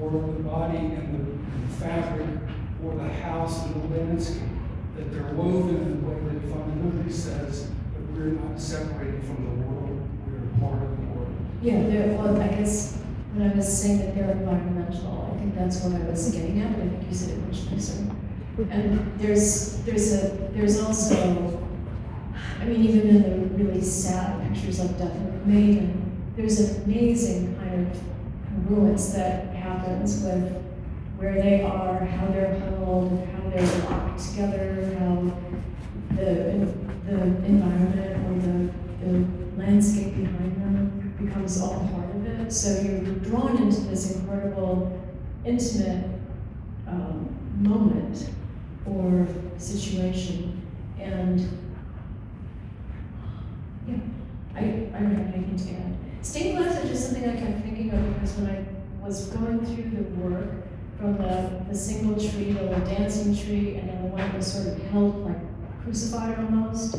or the body and the fabric, or the house and the landscape, that they're woven in a way that fundamentally says that we're not separated from the world, we're part of the world. Yeah, well, I guess when I was saying that they're environmental, I think that's what I was getting at, but I think you said it much nicer. And there's also, I mean, even in the really sad pictures of Death and Maiden, there's an amazing kind of congruence that happens with where they are, how they're huddled, how they're locked together, how the environment or the landscape behind them becomes all part of it. So you're drawn into this incredible, intimate moment or situation, and yeah, I don't have anything to add. Stained glass is just something I kept thinking of, because when I was going through the work, from the single tree, the dancing tree, and then the one that was sort of held like crucified almost,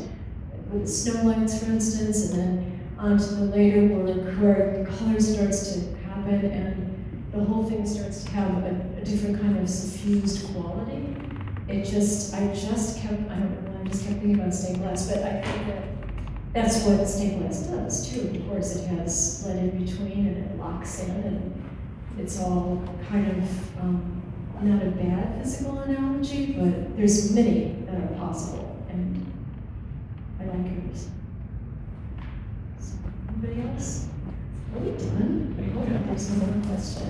with snow lights, for instance, and then onto the later work where the color starts to happen and the whole thing starts to have a different kind of suffused quality. I just kept thinking about stained glass, but I think that that's what stained glass does too. Of course, it has lead in between and it locks in, and it's all kind of not a bad physical analogy, but there's many that are possible, and I like yours. So, anybody else? Are we done? I hope there's no more question.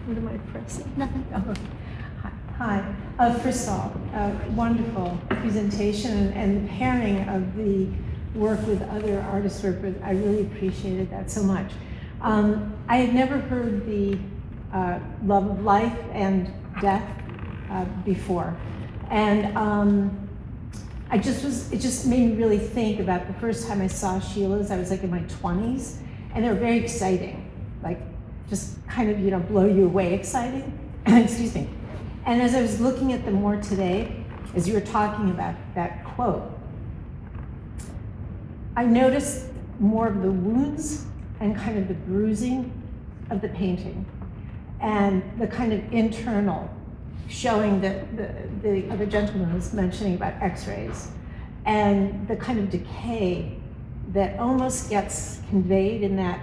What am I pressing? Nothing. Oh. Hi. First of all, wonderful presentation and the pairing of the work with other artists' work. I really appreciated that so much. I had never heard the love of life and death before. And it just made me really think about the first time I saw Schiele's. I was like in my 20s, and they were very exciting, like just kind of, you know, blow you away exciting. Excuse me. And as I was looking at them more today, as you were talking about that quote, I noticed more of the wounds and kind of the bruising of the painting, and the kind of internal, showing that the other gentleman was mentioning about x-rays, and the kind of decay that almost gets conveyed in that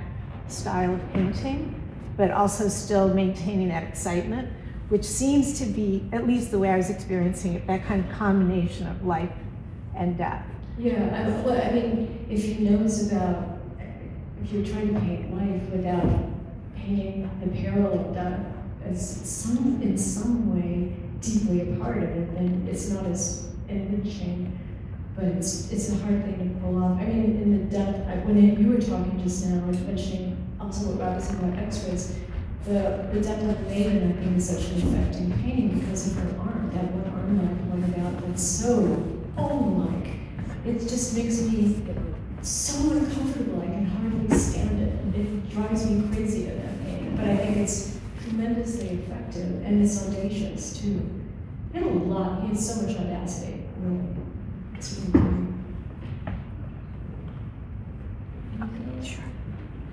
style of painting, but also still maintaining that excitement, which seems to be, at least the way I was experiencing it, that kind of combination of life and death. Yeah, well, I mean, if you knows about, if you're trying to paint life without painting the peril of death as in some way deeply a part of it, then it's not as enriching, but it's a hard thing to pull off. I mean, in the depth, when you were talking just now, I was mentioning also what Rob was saying about x-rays, the depth of the maiden, I think, is such an affecting painting because of her arm, that one arm that I pointed out, that's so like, it just makes me so uncomfortable, I can hardly stand it. It drives me crazy in that painting, but I think it's tremendously effective, and it's audacious too. He had a lot, he has so much audacity, really. It's really great. Sure.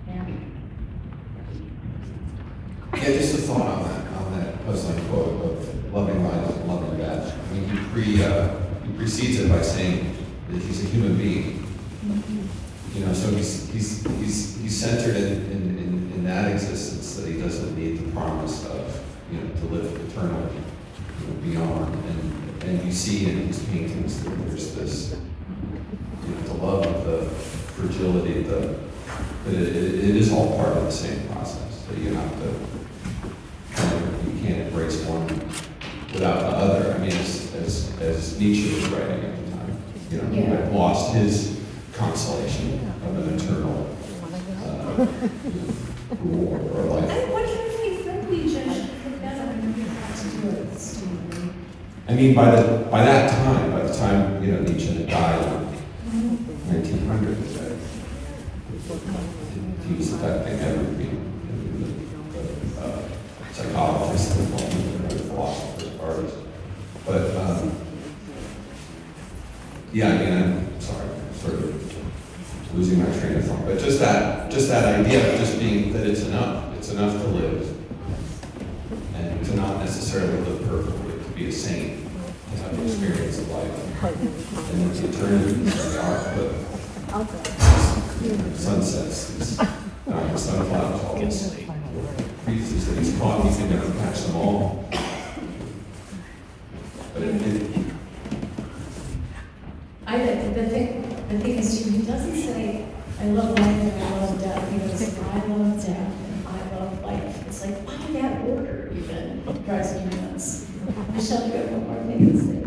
Yeah. Yeah, just a thought on that puzzling quote of loving life and loving death. I mean, he precedes it by saying that he's a human being. You know, so he's centered in that existence, that he doesn't need the promise of, you know, to live eternally, you know, beyond. And you see in his paintings that there's this, you know, the love of the fragility, that it is all part of the same process. That you have to, you can't embrace one without the other. I mean, as Nietzsche was writing at the time, you know, he had lost his consolation of an eternal reward or life. I wonder if we really judge that on how to do it, Stephen. I mean, by the time, you know, Nietzsche had died in 1900s, he was affecting everything. Psychologist, philosopher, artist. But, yeah, I mean, I'm sorry, I'm sort of losing my train of thought. But just that idea of just being that it's enough to live, and to not necessarily live perfectly, to be a saint, to have an experience of life, and then the eternity and the art, but sunsets, these sunflowers, all these creatures that he's caught, he's going to catch them all. But the thing is, he doesn't say, I love life and I love death. He goes, I love death and I love life. It's like, why that order even drives me nuts. Michelle, do you have one more thing to say?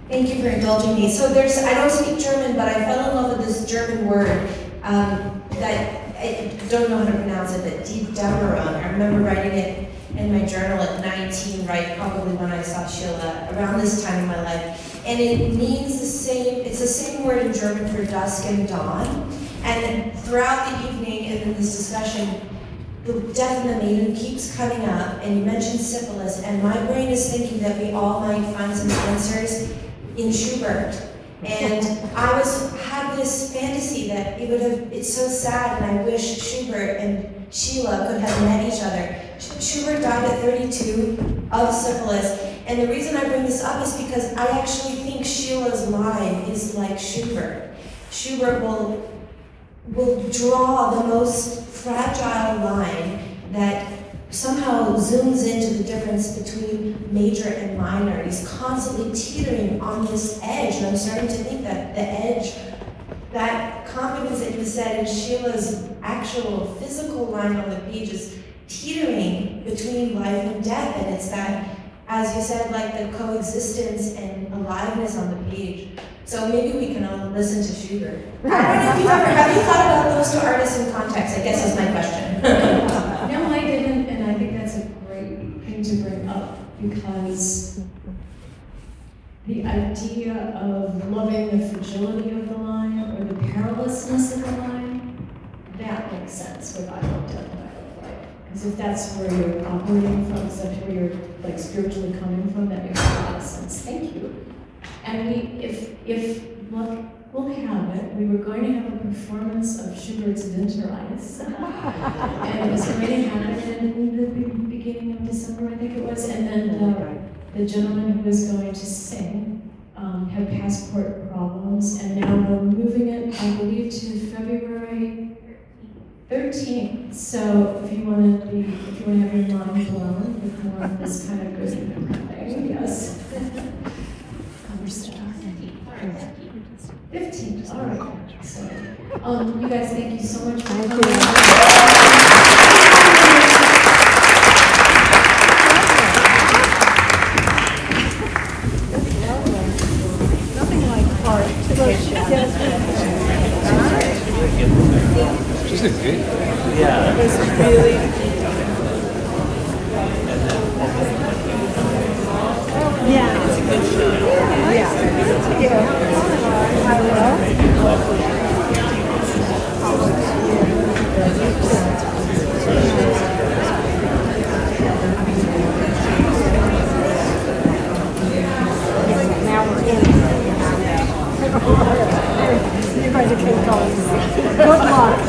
Thank you for indulging me. So I don't speak German, but I fell in love with this German word that I don't know how to pronounce it, but Die Dämmerung. I remember writing it in my journal at 19, right, probably when I saw Schiele, around this time in my life. And it means the same, it's the same word in German for dusk and dawn. And throughout the evening and in this discussion, the death of the maiden keeps coming up, and you mentioned syphilis, and my brain is thinking that we all might find some answers in Schubert. And I had this fantasy that it's so sad, and I wish Schubert and Schiele could have met each other. Schubert died at 32 of syphilis, and the reason I bring this up is because I actually think Schiele's line is like Schubert. Schubert will draw the most fragile line that somehow zooms into the difference between major and minor. He's constantly teetering on this edge, and I'm starting to think that the edge, that confidence that you said in Schiele's actual physical line on the page is teetering between life and death, and it's that, as you said, like the coexistence and aliveness on the page So maybe we can all listen to Schubert. I don't know if have you thought about those two artists in context, I guess is my question. No, I didn't, and I think that's a great thing to bring up, because the idea of loving the fragility of the line or the perilousness of the line, that makes sense with I Love Death and I Love Life. Because if that's where you're operating from, if that's where you're like spiritually coming from, that makes a lot of sense. Thank you. And if luck will have it, we were going to have a performance of Schubert's Wintereis. And it was going to happen in the beginning of December, I think it was. And then the gentleman who was going to sing had passport problems, and now we're moving it, I believe, to February 13th. So if you want to have your mind blown with more of this kind of good thing, yes. 15th, all right. So, you guys, thank you so much for coming. Nothing like art to She's a good. It was really. Yeah. It's a good show. Yeah. I will. Now we're in. You're going to keep going. Good luck.